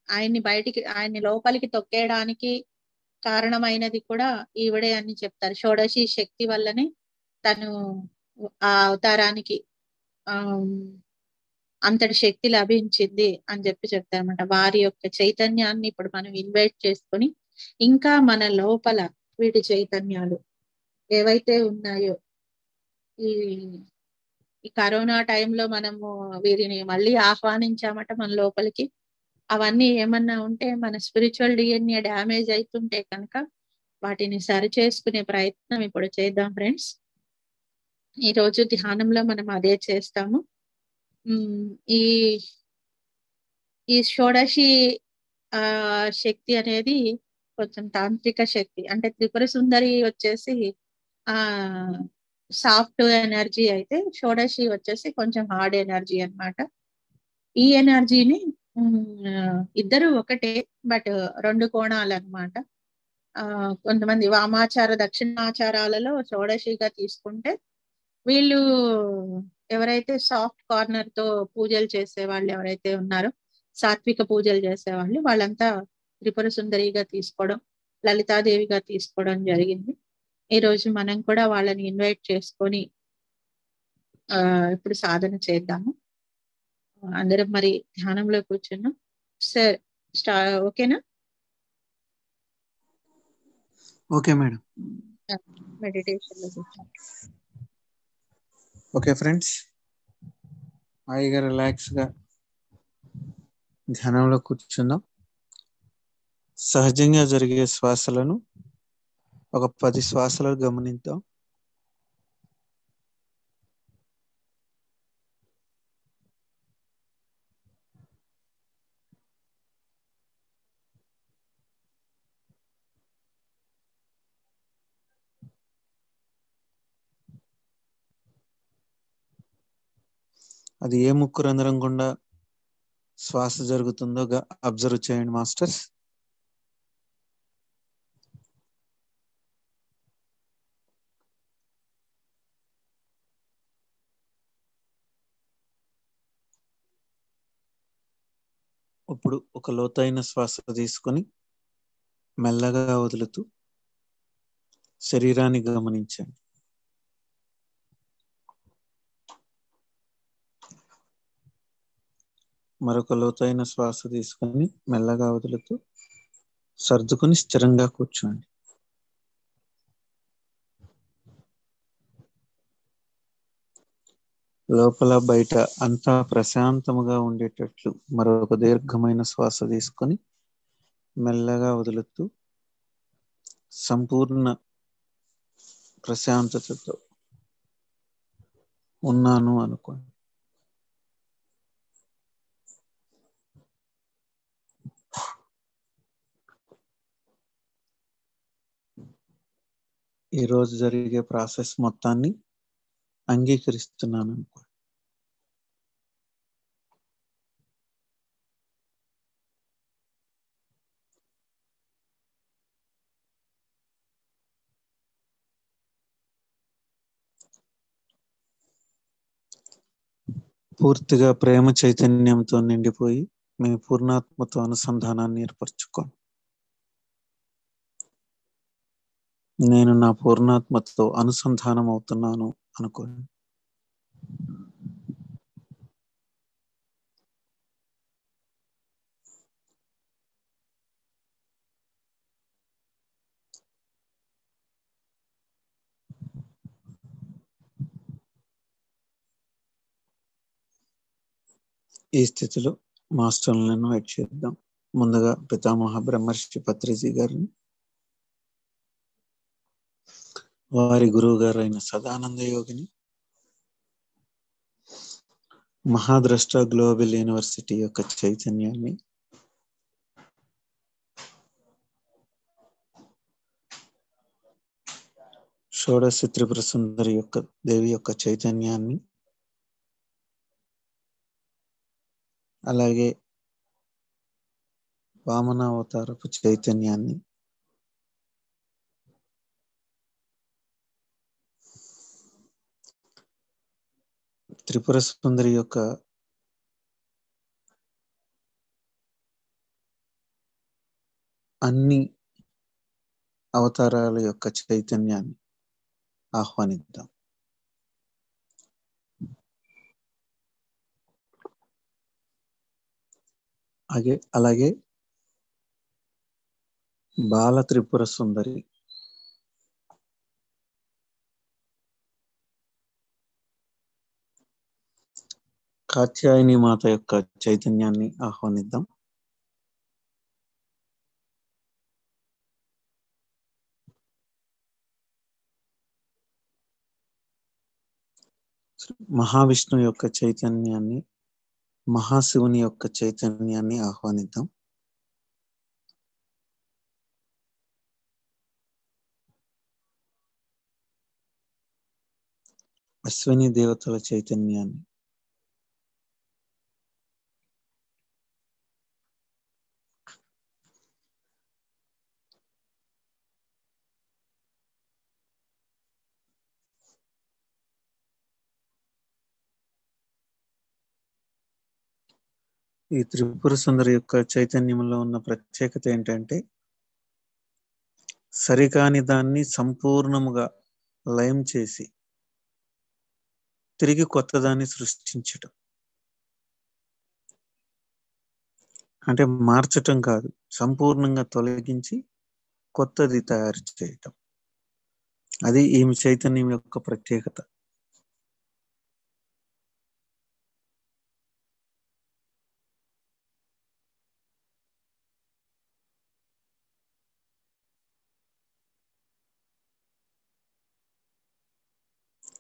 ఆయన్ని లోపలికి తొక్కేయడానికి కారణమైనది కూడా ఈవిడే అని చెప్తారు. షోడశి శక్తి వల్లనే తను ఆ అవతారానికి అంతటి శక్తి లభించింది అని చెప్తారన్నమాట. వారి యొక్క చైతన్యాన్ని ఇప్పుడు మనం ఇన్వైట్ చేసుకొని ఇంకా మన లోపల వీటి చైతన్యాలు ఏవైతే ఉన్నాయో ఈ కరోనా టైంలో మనము వీరిని మళ్ళీ ఆహ్వానించామట మన లోపలికి. అవన్నీ ఏమన్నా ఉంటే మన స్పిరిచువల్ డిఎన్ఏ డ్యామేజ్ అవుతుంటే కనుక వాటిని సరి చేసుకునే ప్రయత్నం ఇప్పుడు చేద్దాం ఫ్రెండ్స్. ఈ రోజు ధ్యానంలో మనం అదే చేస్తాము. ఈ షోడశి శక్తి అనేది కొంచెం తాంత్రిక శక్తి. అంటే త్రిపుర సుందరి వచ్చేసి సాఫ్ట్ ఎనర్జీ అయితే షోడశి వచ్చేసి కొంచెం హార్డ్ ఎనర్జీ అన్నమాట. ఈ ఎనర్జీని ఇద్దరు ఒకటే, బట్ 2 కోణాలు అన్నమాట. కొంతమంది వామాచార దక్షిణాచారాలలో షోడశిగా తీసుకుంటే వీళ్ళు ఎవరైతే సాఫ్ట్ కార్నర్ తో పూజలు చేసే వాళ్ళు ఎవరైతే ఉన్నారో, సాత్విక పూజలు చేసే వాళ్ళు, వాళ్ళంతా త్రిపుర సుందరిగా తీసుకోవడం, లలితాదేవిగా తీసుకోవడం జరిగింది. ఈ రోజు మనం కూడా వాళ్ళని ఇన్వైట్ చేసుకొని ఇప్పుడు సాధన చేద్దాము. అందరం మరి ధ్యానంలో కూర్చున్నాం. సార్ ఓకేనా? Okay madam. మెడిటేషన్ లో కూర్చోండి. ఓకే ఫ్రెండ్స్, హాయిగా రిలాక్స్గా ధ్యానంలో కూర్చుందాం. సహజంగా జరిగే శ్వాసలను ఒక 10 శ్వాసలు గమనిద్దాం. అది ఏ ముక్కు రంధ్రం గుండా శ్వాస జరుగుతుందో అబ్జర్వ్ చేయండి మాస్టర్స్. ఇప్పుడు ఒక లోతైన శ్వాస తీసుకొని మెల్లగా వదులుతూ శరీరాన్ని గమనించండి. మరొక లోతైన శ్వాస తీసుకొని మెల్లగా వదులుతూ సర్దుకొని స్థిరంగా కూర్చోండి. లోపల బయట అంతా ప్రశాంతముగా ఉండేటట్లు మరొక దీర్ఘమైన శ్వాస తీసుకొని మెల్లగా వదులుతూ సంపూర్ణ ప్రశాంతతతో ఉన్నాను అనుకోండి. ఈరోజు జరిగే ప్రాసెస్ మొత్తాన్ని అంగీకరిస్తున్నాను అనుకోండి. పూర్తిగా ప్రేమ చైతన్యంతో నిండిపోయి మీ పూర్ణాత్మతో అనుసంధానాన్ని ఏర్పరచుకోండి. నేను నా పూర్ణాత్మతో అనుసంధానం అవుతున్నాను అనుకోండి. ఈ స్థితిలో మాస్టర్లను ఇన్వైట్ చేద్దాం. ముందుగా పితామహ బ్రహ్మర్షి పత్రిజీ గారిని, వారి గురువు గారు అయిన సదానంద యోగిని, మహాద్రష్ట గ్లోబల్ యూనివర్సిటీ యొక్క చైతన్యాన్ని, షోడశ త్రిపుర సుందరి యొక్క దేవి యొక్క చైతన్యాన్ని, అలాగే వామనావతారపు చైతన్యాన్ని, త్రిపుర సుందరి యొక్క అన్ని అవతారాల యొక్క చైతన్యాన్ని ఆహ్వానిద్దాం. అలాగే బాల త్రిపుర సుందరి, కాత్యాయని మాత యొక్క చైతన్యాన్ని ఆహ్వానిద్దాం. మహావిష్ణు యొక్క చైతన్యాన్ని, మహాశివుని యొక్క చైతన్యాన్ని ఆహ్వానిద్దాం. అశ్విని దేవతల చైతన్యాన్ని, ఈ త్రిపుర సుందరి యొక్క చైతన్యంలో ఉన్న ప్రత్యేకత ఏంటంటే సరికాని దాన్ని సంపూర్ణముగా లయం చేసి తిరిగి కొత్తదాన్ని సృష్టించటం. అంటే మార్చటం కాదు, సంపూర్ణంగా తొలగించి కొత్తది తయారు చేయటం. అది ఈమె చైతన్యం యొక్క ప్రత్యేకత.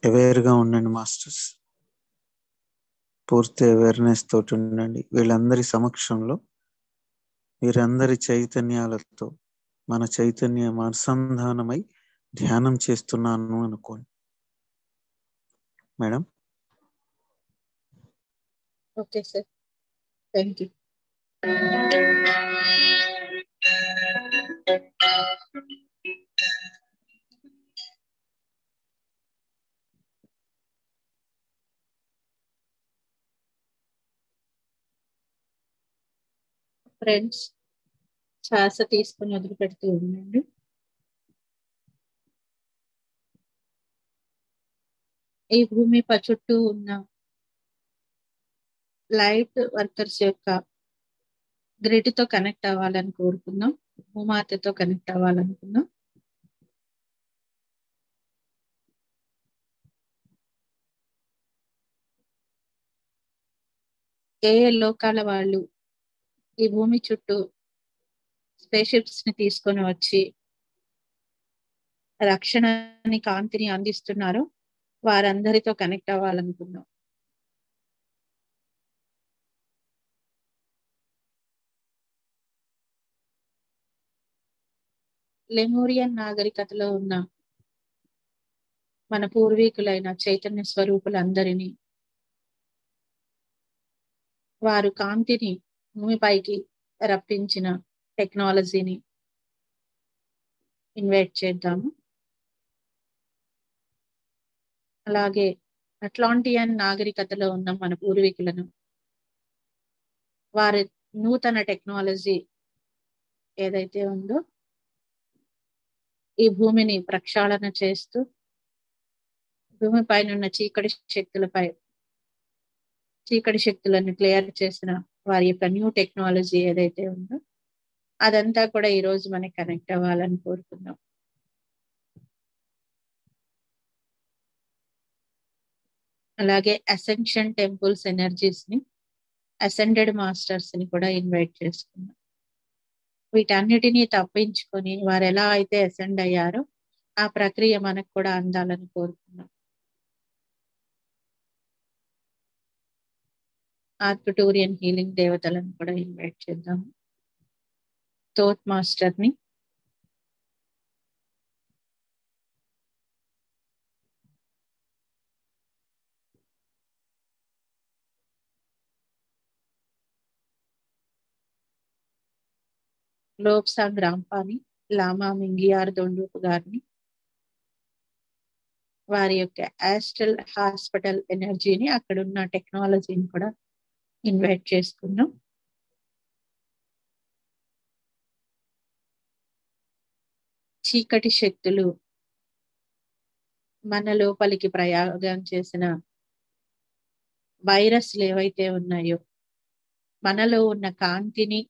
అవేర్గా ఉండండి మాస్టర్స్, పూర్తి అవేర్నెస్ తోటి ఉండండి. వీళ్ళందరి సమక్షంలో వీరందరి చైతన్యాలతో మన చైతన్యం అనుసంధానమై ధ్యానం చేస్తున్నాను అనుకోండి. Madam. Okay sir, thank you. Friends, శ్వాస తీసుకుని వదిలిపెడుతూ ఉండండి. ఈ భూమి చుట్టూ ఉన్న లైట్ వర్కర్స్ యొక్క గ్రిడ్ తో కనెక్ట్ అవ్వాలని కోరుకున్నాం. భూమాతతో కనెక్ట్ అవ్వాలనుకున్నాం. ఏ లోకాల వాళ్ళు ఈ భూమి చుట్టూ స్పేషిప్స్ ని తీసుకొని వచ్చి రక్షణని, కాంతిని అందిస్తున్నారో వారందరితో కనెక్ట్ అవ్వాలనుకున్నాం. లెమూరియన్ నాగరికతలో ఉన్న మన పూర్వీకులైన చైతన్య స్వరూపులందరినీ, వారు కాంతిని భూమిపైకి రప్పించిన టెక్నాలజీని ఇన్వైట్ చేద్దాము. అలాగే అట్లాంటియన్ నాగరికతలో ఉన్న మన పూర్వీకులను, వారి నూతన టెక్నాలజీ ఏదైతే ఉందో ఈ భూమిని ప్రక్షాళన చేస్తూ భూమి పైన ఉన్న చీకటి శక్తులను క్లియర్ చేసిన వారి యొక్క న్యూ టెక్నాలజీ ఏదైతే ఉందో అదంతా కూడా ఈ రోజు మనకి కనెక్ట్ అవ్వాలని కోరుకున్నాం. అలాగే అసెన్షన్ టెంపుల్స్ ఎనర్జీస్ ని, అసెండెడ్ మాస్టర్స్ ని కూడా ఇన్వైట్ చేసుకున్నాం. వీటన్నిటినీ తప్పించుకొని వారు ఎలా అయితే అసెండ్ అయ్యారో ఆ ప్రక్రియ మనకు కూడా అందాలని కోరుకున్నాం. ఆర్కిటూరియన్ హీలింగ్ దేవతలను కూడా ఇన్వైట్ చేద్దాము. తోత్ మాస్టర్ ని, లోప్సాంగ్ రాంపాని, లామా మింగియార్ దొండూపు గారిని, వారి యొక్క ఆస్ట్రల్ హాస్పిటల్ ఎనర్జీని, అక్కడ ఉన్న టెక్నాలజీని కూడా ఇన్వైట్ చేసుకున్నాం. చీకటి శక్తులు మన లోపలికి ప్రయోగం చేసిన వైరస్లు ఏవైతే ఉన్నాయో, మనలో ఉన్న కాంతిని,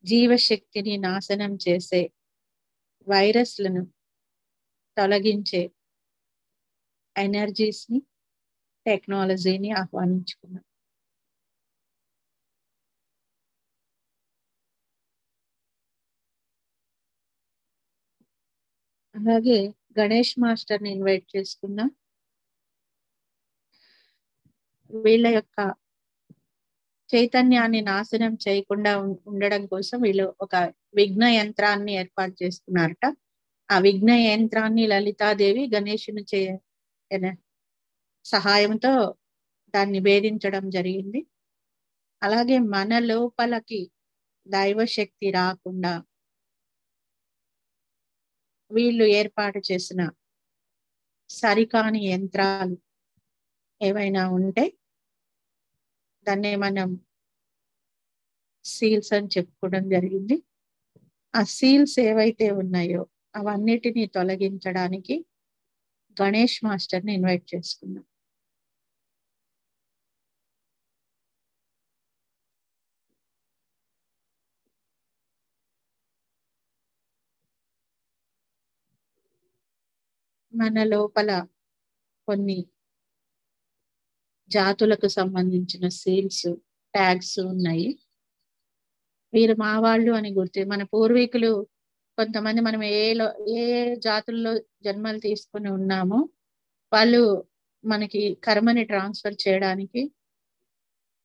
జీవశక్తిని నాశనం చేసే వైరస్లను తొలగించే ఎనర్జీస్ ని, టెక్నాలజీని ఆహ్వానించుకున్నాం. అలాగే గణేష్ మాస్టర్ ని ఇన్వైట్ చేసుకున్నాం. వీళ్ళ యొక్క చైతన్యాన్ని నాశనం చేయకుండా ఉండడం కోసం వీళ్ళు ఒక విఘ్న యంత్రాన్ని ఏర్పాటు చేసుకున్నారట. ఆ విఘ్న యంత్రాన్ని లలితాదేవి గణేశుని సహాయంతో దాన్ని భేదించడం జరిగింది. అలాగే మన లోపలకి దైవశక్తి రాకుండా వీళ్ళు ఏర్పాటు చేసిన సరికాని యంత్రాలు ఏవైనా ఉంటే దాన్నే మనం సీల్స్ అని చెప్పుకోవడం జరిగింది. ఆ సీల్స్ ఏవైతే ఉన్నాయో అవన్నిటిని తొలగించడానికి గణేష్ మాస్టర్ని ఇన్వైట్ చేసుకున్నాం. మన లోపల కొన్ని జాతులకు సంబంధించిన సీల్స్, ట్యాగ్స్ ఉన్నాయి. వీరు మా వాళ్ళు అని మన పూర్వీకులు కొంతమంది మనం ఏ జాతుల్లో జన్మలు తీసుకుని ఉన్నామో వాళ్ళు మనకి కర్మని ట్రాన్స్ఫర్ చేయడానికి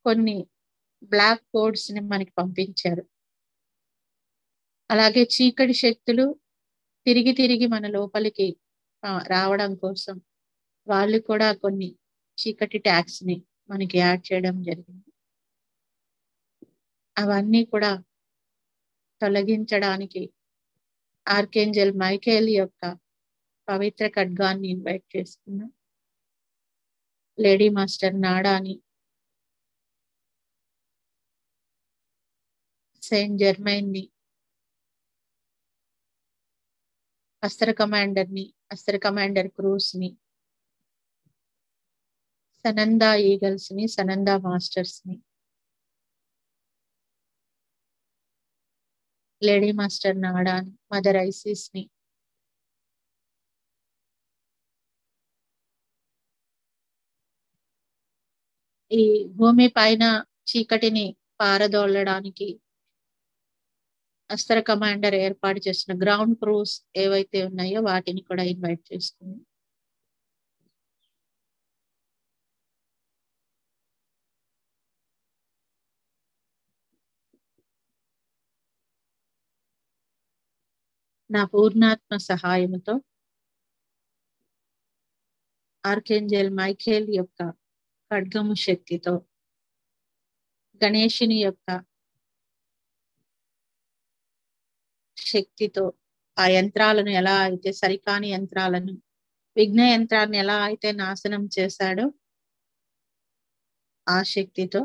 కొన్ని బ్లాక్ కోడ్స్ ని మనకి పంపించారు. అలాగే చీకటి శక్తులు తిరిగి తిరిగి మన లోపలికి రావడం కోసం వాళ్ళు కూడా కొన్ని చీకటి ట్యాగ్స్ ని మనకి యాడ్ చేయడం జరిగింది. అవన్నీ కూడా తొలగించడానికి ఆర్కేంజెల్ మైకేల్ యొక్క పవిత్ర ఖడ్గాన్ని ఇన్వైట్ చేసుకున్నాం. లేడీ మాస్టర్ నాడాని, సెయింట్ జర్మైన్ ని, అస్త్ర కమాండర్ క్రూస్ ని, సనందా ఈగల్స్ ని, సనందా మాస్టర్స్ ని, లేడీ మాస్టర్ నాడాని, మదర్ ఐసిస్ ని, ఈ భూమి పైన చీకటిని పారదోలడానికి అస్త్ర కమాండర్ ఏర్పాటు చేసిన గ్రౌండ్ క్రూస్ ఏవైతే ఉన్నాయో వాటిని కూడా ఇన్వైట్ చేసుకుంది. నా పూర్ణాత్మ సహాయముతో ఆర్కేంజెల్ మైకేల్ యొక్క ఖడ్గము శక్తితో, గణేశుని యొక్క శక్తితో ఆ యంత్రాలను ఎలా అయితే, సరికాని యంత్రాలను, విఘ్న యంత్రాన్ని ఎలా అయితే నాశనం చేశాడో ఆ శక్తితో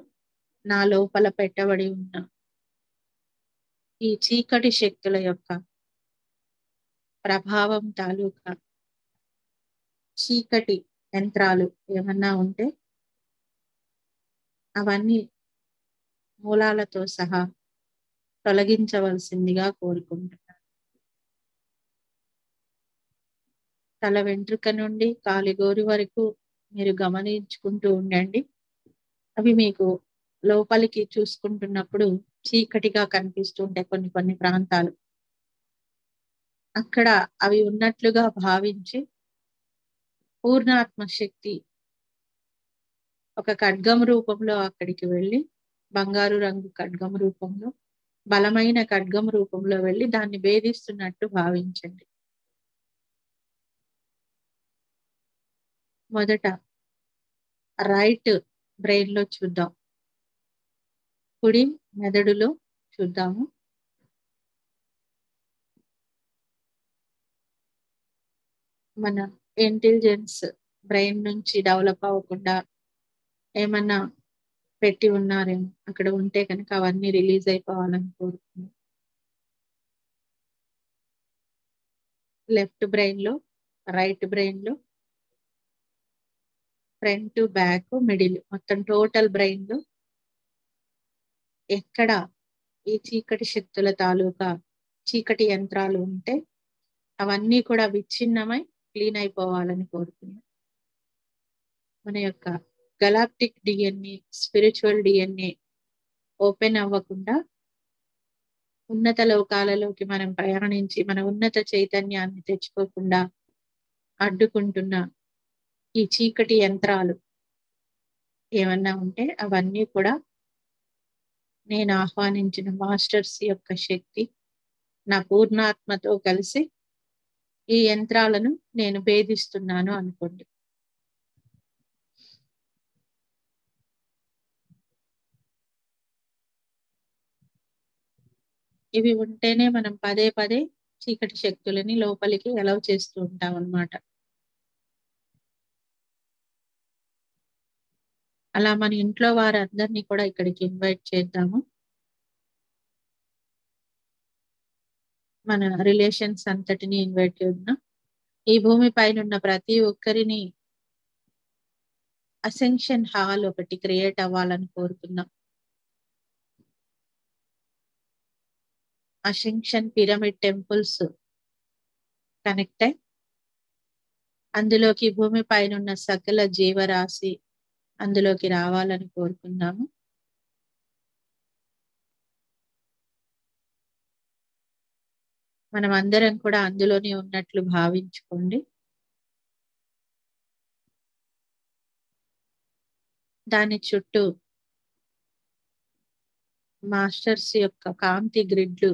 నా లోపల పెట్టబడి ఉన్న ఈ చీకటి శక్తుల యొక్క ప్రభావం తాలూకా చీకటి యంత్రాలు ఏమన్నా ఉంటే అవన్నీ మూలాలతో సహా తొలగించవలసిందిగా కోరుకుంటున్నాను. తల వెంట్రుక నుండి కాలిగోరు వరకు మీరు గమనించుకుంటూ ఉండండి. అవి మీకు లోపలికి చూసుకుంటున్నప్పుడు చీకటిగా కనిపిస్తుంటే కొన్ని ప్రాంతాలు అక్కడ అవి ఉన్నట్లుగా భావించి పూర్ణాత్మ శక్తి ఒక ఖడ్గం రూపంలో అక్కడికి వెళ్ళి, బంగారు రంగు ఖడ్గం రూపంలో, బలమైన ఖడ్గం రూపంలో వెళ్ళి దాన్ని భేదిస్తున్నట్టు భావించండి. మొదట రైట్ బ్రెయిన్ లో చూద్దాం, కుడి మెదడులో చూద్దాము. మన ఇంటెలిజెన్స్ బ్రెయిన్ నుంచి డెవలప్ అవ్వకుండా ఏమన్నా పెట్టి ఉన్నారేమో, అక్కడ ఉంటే కనుక అవన్నీ రిలీజ్ అయిపోవాలని కోరుతున్నాం. లెఫ్ట్ బ్రెయిన్ లో, రైట్ బ్రెయిన్ లో, ఫ్రంట్, బ్యాక్, మిడిల్, మొత్తం టోటల్ బ్రెయిన్ లో ఎక్కడ ఈ చీకటి శక్తుల తాలూకా చీకటి యంత్రాలు ఉంటే అవన్నీ కూడా విచ్ఛిన్నమై క్లీన్ అయిపోవాలని కోరుతున్నాం. మన యొక్క గలాక్టిక్ డిఎన్ఏ, స్పిరిచువల్ డిఎన్ఏ ఓపెన్ అవ్వకుండా ఉన్నత లోకాలలోకి మనం ప్రయాణించి మన ఉన్నత చైతన్యాన్ని తెచ్చుకోకుండా అడ్డుకుంటున్న ఈ చీకటి యంత్రాలు ఏమన్నా ఉంటే అవన్నీ కూడా నేను ఆహ్వానించిన మాస్టర్స్ యొక్క శక్తి నా పూర్ణాత్మతో కలిసి ఈ యంత్రాలను నేను భేదిస్తున్నాను అనుకోండి. ఇవి ఉంటేనే మనం పదే పదే చీకటి శక్తులని లోపలికి అలౌ చేస్తూ ఉంటాం అన్నమాట. అలా మన ఇంట్లో వారందరినీ కూడా ఇక్కడికి ఇన్వైట్ చేద్దాము. మన రిలేషన్స్ అంతటిని ఇన్వైట్ చేద్దాం. ఈ భూమి పైన ఉన్న ప్రతి ఒక్కరిని అసెన్షన్ హాల్ ఒకటి క్రియేట్ అవ్వాలని కోరుకుందాం. అసెన్షన్ పిరమిడ్ టెంపుల్స్ కనెక్ట్ అయి అందులోకి భూమి పైన ఉన్న సకల జీవరాశి అందులోకి రావాలని కోరుకుందాము. మనం అందరం కూడా అందులోనే ఉన్నట్లు భావించుకోండి. దాని చుట్టూ మాస్టర్స్ యొక్క కాంతి గ్రిడ్లు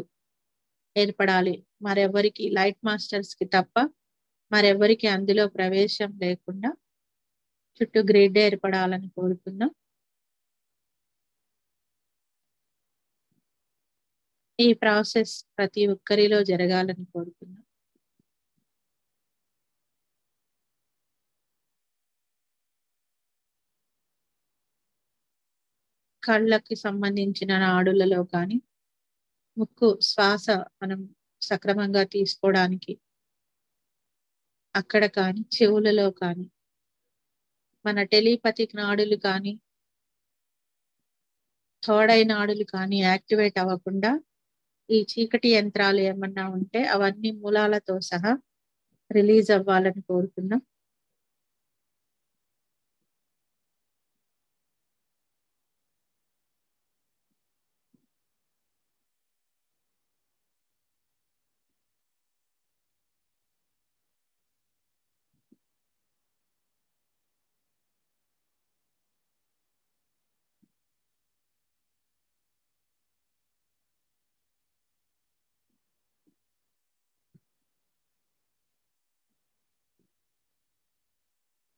ఏర్పడాలి. మరెవరికి లైట్ మాస్టర్స్ కి తప్ప మరెవరికి అందులో ప్రవేశం లేకుండా చుట్టూ గ్రిడ్ ఏర్పడాలని కోరుకుందాం. ఈ ప్రాసెస్ ప్రతి ఒక్కరిలో జరగాలని కోరుకుందాం. కళ్ళకి సంబంధించిన నాడులలో కానీ ముక్కు శ్వాస మనం సక్రమంగా తీసుకోవడానికి అక్కడ కానీ చెవులలో కానీ మన టెలిపతిక్ నాడులు కానీ థర్డ్ ఐ నాడులు కానీ యాక్టివేట్ అవ్వకుండా ఈ చీకటి యంత్రాలు ఏమన్నా ఉంటే అవన్నీ మూలాలతో సహా రిలీజ్ అవ్వాలని కోరుకుందాం.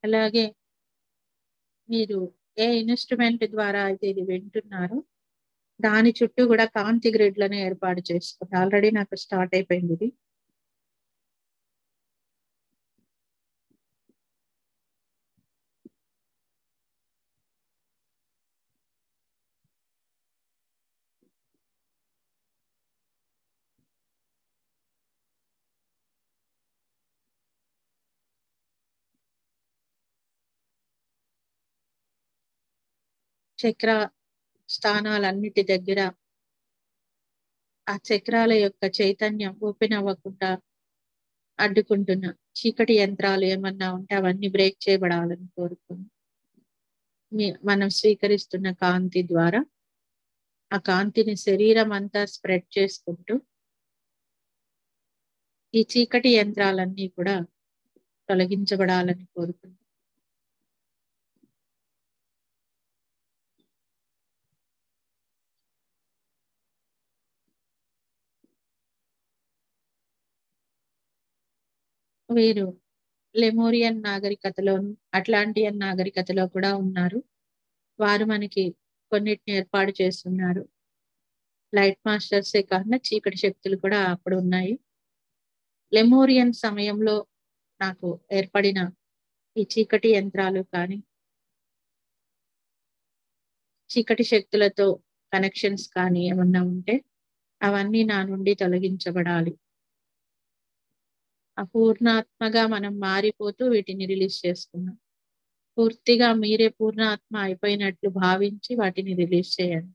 అలాగే మీరు ఏ ఇన్స్ట్రుమెంట్ ద్వారా అయితే ఇది వింటున్నారో దాని చుట్టూ కూడా కాంతి గ్రిడ్లను ఏర్పాటు చేసుకోండి. ఆల్రెడీ నాకు స్టార్ట్ అయిపోయింది ఇది. చక్ర స్థానాలన్నిటి దగ్గర ఆ చక్రాల యొక్క చైతన్యం ఓపెన్ అవ్వకుండా అడ్డుకుంటున్న చీకటి యంత్రాలు ఏమన్నా ఉంటే అవన్నీ బ్రేక్ చేయబడాలని కోరుకుంది. మనం స్వీకరిస్తున్న కాంతి ద్వారా ఆ కాంతిని శరీరం అంతా స్ప్రెడ్ చేసుకుంటూ ఈ చీకటి యంత్రాలన్నీ కూడా తొలగించబడాలని కోరుకుంది. వీరు లెమోరియన్ నాగరికతలో అట్లాంటియన్ నాగరికతలో కూడా ఉన్నారు. వారు మనకి కొన్నిటిని ఏర్పాటు చేస్తున్నారు. లైట్ మాస్టర్సే కాకుండా చీకటి శక్తులు కూడా అప్పుడు ఉన్నాయి. లెమోరియన్ సమయంలో నాకు ఏర్పడిన ఈ చీకటి యంత్రాలు కానీ చీకటి శక్తులతో కనెక్షన్స్ కానీ ఏమన్నా ఉంటే అవన్నీ నా నుండి తొలగించబడాలి. అపూర్ణాత్మగా మనం మారిపోతూ వీటిని రిలీజ్ చేసుకున్నాం. పూర్తిగా మీరే పూర్ణాత్మ అయిపోయినట్లు భావించి వాటిని రిలీజ్ చేయండి.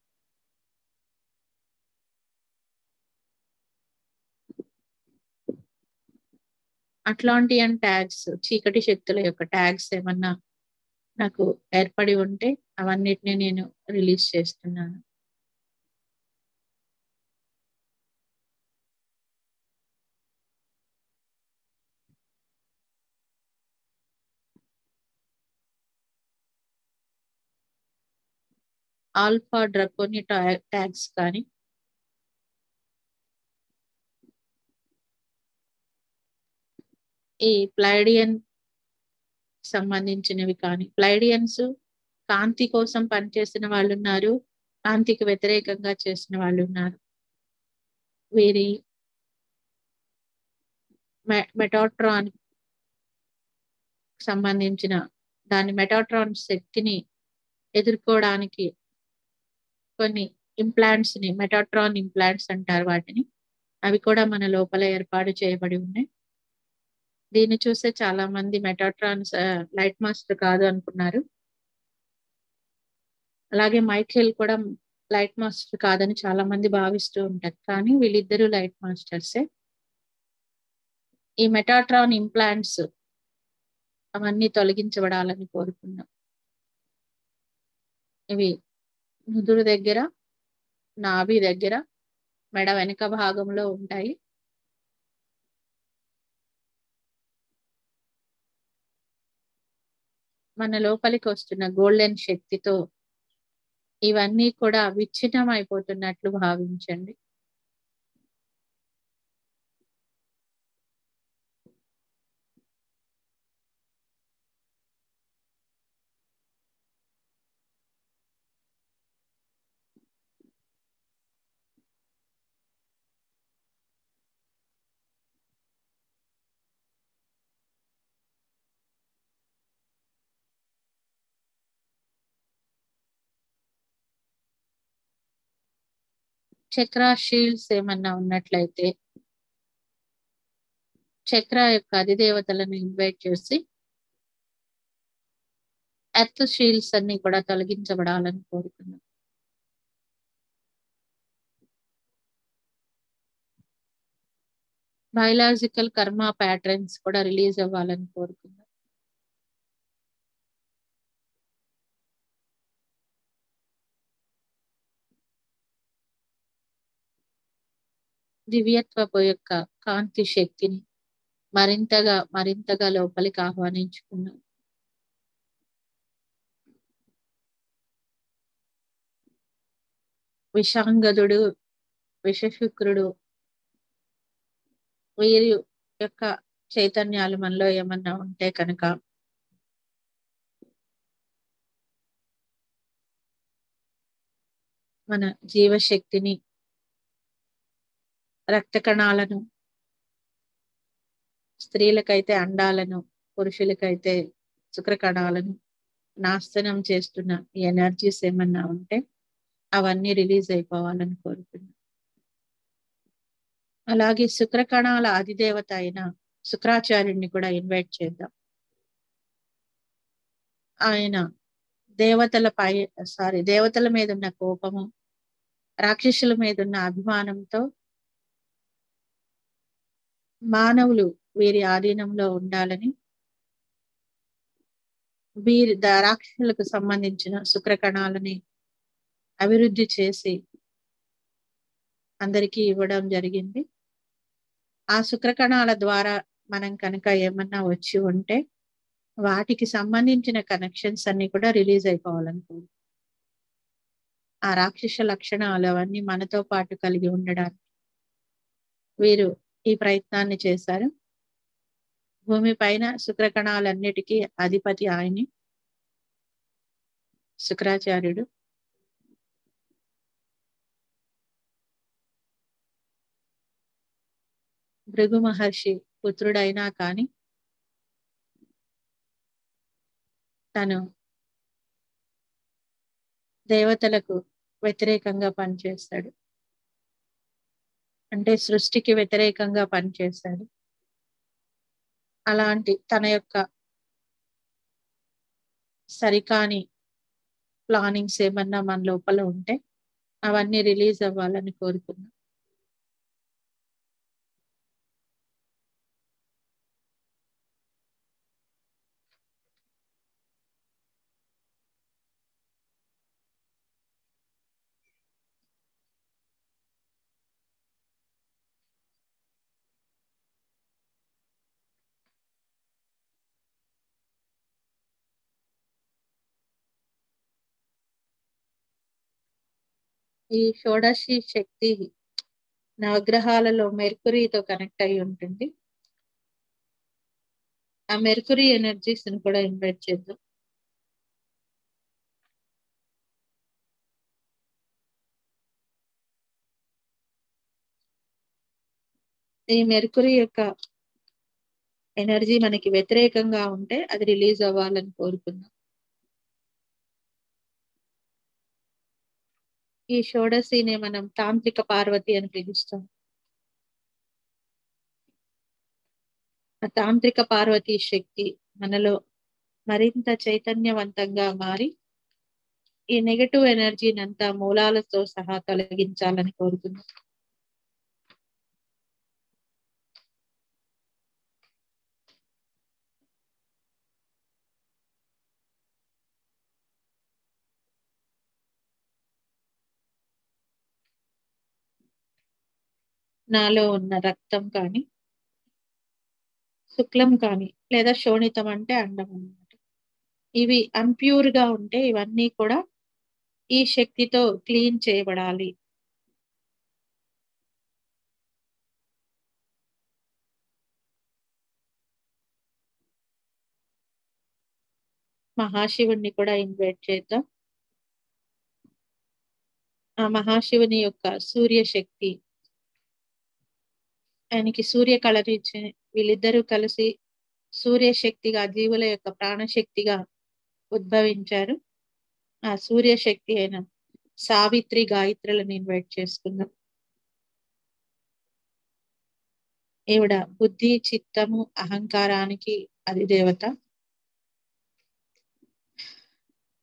అట్లాంటియన్ ట్యాగ్స్ చీకటి శక్తుల యొక్క ట్యాగ్స్ ఏమన్నా నాకు ఏర్పడి ఉంటే అవన్నిటిని నేను రిలీజ్ చేస్తున్నాను. ఆల్ఫా డ్రకోని ట్యాగ్స్ కానీ ఈ ప్లైడియన్ సంబంధించినవి కానీ ప్లైడియన్స్ కాంతి కోసం పనిచేసిన వాళ్ళు ఉన్నారు, కాంతికి వ్యతిరేకంగా చేసిన వాళ్ళు ఉన్నారు. వీరి మెటాట్రాన్ సంబంధించిన దాని మెటాట్రాన్ శక్తిని ఎదుర్కోవడానికి కొన్ని ఇంప్లాంట్స్ ని, మెటాట్రాన్ ఇంప్లాంట్స్ అంటారు వాటిని, అవి కూడా మన లోపల ఏర్పాటు చేయబడి ఉన్నాయి. దీన్ని చూస్తే చాలా మంది మెటాట్రాన్స్ లైట్ మాస్టర్ కాదు అనుకున్నారు. అలాగే మైఖేల్ కూడా లైట్ మాస్టర్ కాదని చాలా మంది భావిస్తూ ఉంటారు, కానీ వీళ్ళిద్దరూ లైట్ మాస్టర్సే. ఈ మెటాట్రాన్ ఇంప్లాంట్స్ అవన్నీ తొలగించబడాలని కోరుకున్నాం. ఇవి నుదురు దగ్గర, నాభి దగ్గర, మెడ వెనుక భాగంలో ఉంటాయి. మన లోపలికి వస్తున్న గోల్డెన్ శక్తితో ఇవన్నీ కూడా విచ్ఛిన్నం అయిపోతున్నట్లు భావించండి. చక్ర షీల్డ్స్ ఏమన్నా ఉన్నట్లయితే చక్ర యొక్క అధిదేవతలను ఇన్వైట్ చేసి ఎర్త్ షీల్డ్స్ అన్ని కూడా తొలగించబడాలని కోరుకున్నాం. బయలాజికల్ కర్మ ప్యాటర్న్స్ కూడా రిలీజ్ అవ్వాలని కోరుకున్నాం. దివ్యత్వపు యొక్క కాంతి శక్తిని మరింతగా లోపలికి ఆహ్వానించుకున్నాం. విషాంగదుడు, విషశుక్రుడు వీరి యొక్క చైతన్యాలు మనలో ఏమన్నా ఉంటే కనుక మన జీవశక్తిని, రక్త కణాలను, స్త్రీలకైతే అండాలను, పురుషులకైతే శుక్ర కణాలను నాశనం చేస్తున్న ఈ ఎనర్జీస్ ఏమన్నా ఉంటే అవన్నీ రిలీజ్ అయిపోవాలని కోరుతున్నాం. అలాగే శుక్ర కణాల అధిదేవత అయిన శుక్రాచార్యుడిని కూడా ఇన్వైట్ చేద్దాం. ఆయన దేవతల మీద ఉన్న కోపము, రాక్షసుల మీద ఉన్న అభిమానంతో మానవులు వీరి ఆధీనంలో ఉండాలని, వీరి రాక్షసులకు సంబంధించిన శుక్ర కణాలని అభివృద్ధి చేసి అందరికీ ఇవ్వడం జరిగింది. ఆ శుక్ర కణాల ద్వారా మనం కనుక ఏమన్నా వచ్చి ఉంటే వాటికి సంబంధించిన కనెక్షన్స్ అన్ని కూడా రిలీజ్ అయిపోవాలనుకోండి. ఆ రాక్షస లక్షణాలు అవన్నీ మనతో పాటు కలిగి ఉండడానికి వీరు ఈ ప్రయత్నాన్ని చేశారు. భూమి పైన శుక్ర కణాలన్నిటికీ అధిపతి ఆయనే, శుక్రాచార్యుడు. భృగు మహర్షి పుత్రుడైనా కానీ తను దేవతలకు వ్యతిరేకంగా పనిచేస్తాడు, అంటే సృష్టికి వ్యతిరేకంగా పనిచేస్తాడు. అలాంటి తన యొక్క సరికాని ప్లానింగ్స్ ఏమన్నా మన లోపల ఉంటే అవన్నీ రిలీజ్ అవ్వాలని కోరుకున్నాం. ఈ షోడశి శక్తి నవగ్రహాలలో మెర్కురీతో కనెక్ట్ అయి ఉంటుంది. ఆ మెర్కురీ ఎనర్జీస్ ని కూడా ఇన్వైట్ చేద్దాం. ఈ మెర్కురీ యొక్క ఎనర్జీ మనకి వ్యతిరేకంగా ఉంటే అది రిలీజ్ అవ్వాలని కోరుకుందాం. ఈ షోడశినే మనం తాంత్రిక పార్వతి అని పిలుస్తాం. ఆ తాంత్రిక పార్వతీ శక్తి మనలో మరింత చైతన్యవంతంగా మారి ఈ నెగటివ్ ఎనర్జీని అంతా మూలాలతో సహా తొలగించాలని కోరుతున్నాం. నాలో ఉన్న రక్తం కానీ, శుక్లం కానీ, లేదా శోణితం అంటే అండం అన్నమాట. ఇవి అన్ప్యూర్ గా ఉంటే ఇవన్నీ కూడా ఈ శక్తితో క్లీన్ చేయబడాలి. మహాశివుణ్ణి కూడా ఇన్వైట్ చేద్దాం. ఆ మహాశివుని యొక్క సూర్యశక్తి, ఆయనకి సూర్య కళనిచ్చి వీళ్ళిద్దరూ కలిసి సూర్యశక్తిగా, జీవుల యొక్క ప్రాణశక్తిగా ఉద్భవించారు. ఆ సూర్యశక్తి అయిన సావిత్రి గాయత్రులను ఇన్వైట్ చేసుకుందాం. ఈవిడ బుద్ధి, చిత్తము, అహంకారానికి అధిదేవత.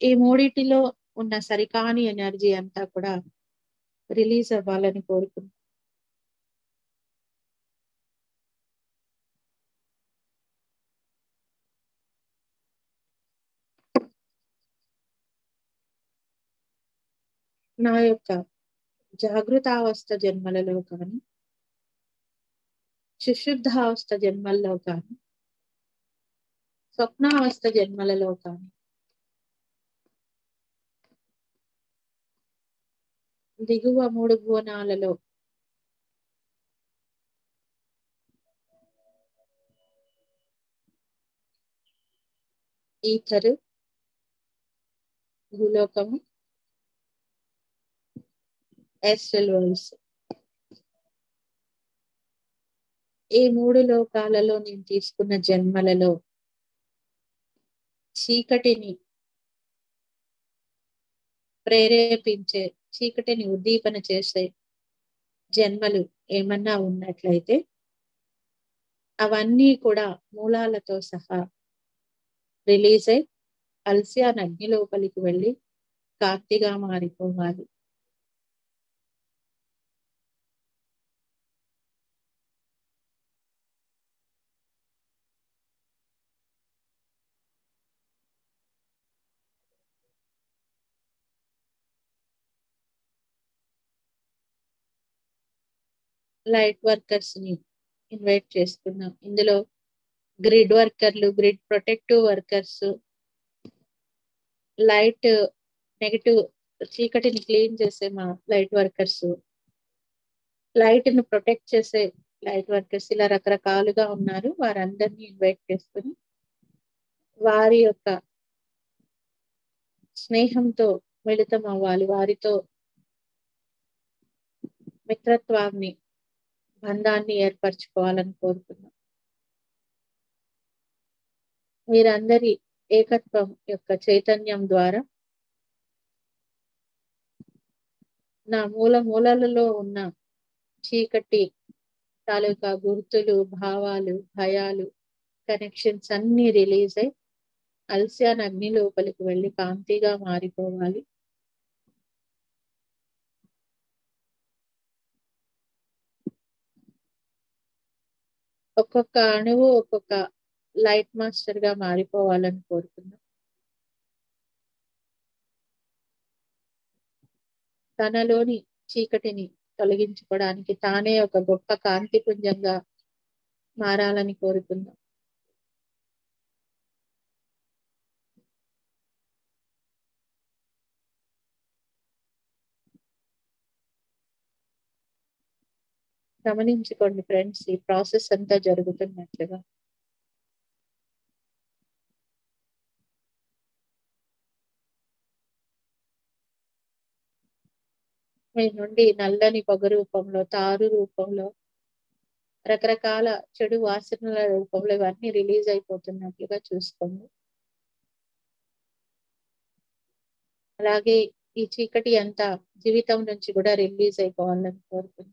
ఈ మూడిటిలో ఉన్న సరికాని ఎనర్జీ అంతా కూడా రిలీజ్ అవ్వాలని కోరుకుంటున్నాం. నా యొక్క జాగృతావస్థ జన్మలలో కానీ, సుశుద్ధావస్థ జన్మల్లో కానీ, స్వప్నావస్థ జన్మలలో కానీ, దిగువ 3 భువనాలలో ఈథరు, భూలోకము, ఎస్ట్రల్ వరల్డ్స్, ఈ 3 లోకాలలో నేను తీసుకున్న జన్మలలో చీకటిని ప్రేరేపించే, చీకటిని ఉద్దీపన చేసే జన్మలు ఏమన్నా ఉన్నట్లయితే అవన్నీ కూడా మూలాలతో సహా రిలీజ్ అయి అల్సియాన్ అగ్ని లోపలికి వెళ్ళి కాంతిగా మారిపోవాలి. లైట్ వర్కర్స్ ని ఇన్వైట్ చేసుకున్నాం. ఇందులో గ్రిడ్ వర్కర్లు, grid protective workers, light negative చీకటిని క్లీన్ చేసే మా లైట్ వర్కర్స్, లైట్ ను ప్రొటెక్ట్ చేసే లైట్ వర్కర్స్, ఇలా రకరకాలుగా ఉన్నారు. వారందరినీ ఇన్వైట్ చేసుకుని వారి యొక్క స్నేహంతో మిళితం అవ్వాలి, వారితో మిత్రత్వాన్ని, బంధాన్ని ఏర్పరచుకోవాలని కోరుతున్నాం. వీరందరి ఏకత్వం యొక్క చైతన్యం ద్వారా నా మూలాలలో ఉన్న చీకటి తాలూకా గుర్తులు, భావాలు, భయాలు, కనెక్షన్స్ అన్ని రిలీజ్ అయి అల్సియాన్ అగ్ని లోపలికి వెళ్ళి కాంతిగా మారిపోవాలి. ఒక్కొక్క అణువు ఒక్కొక్క లైట్ మాస్టర్ గా మారిపోవాలని కోరుకున్నాం. తనలోని చీకటిని తొలగించుకోవడానికి తానే ఒక గొప్ప కాంతి పుంజంగా మారాలని కోరుకుందాం. గమనించుకోండి ఫ్రెండ్స్, ఈ ప్రాసెస్ అంతా జరుగుతున్నట్లుగా. మీ నుండి నల్లని పొగ రూపంలో, తారు రూపంలో, రకరకాల చెడు వాసనల రూపంలో ఇవన్నీ రిలీజ్ అయిపోతున్నట్లుగా చూసుకోండి. అలాగే ఈ చీకటి అంతా జీవితం నుంచి కూడా రిలీజ్ అయిపోవాలని కోరుకుంటున్నాను.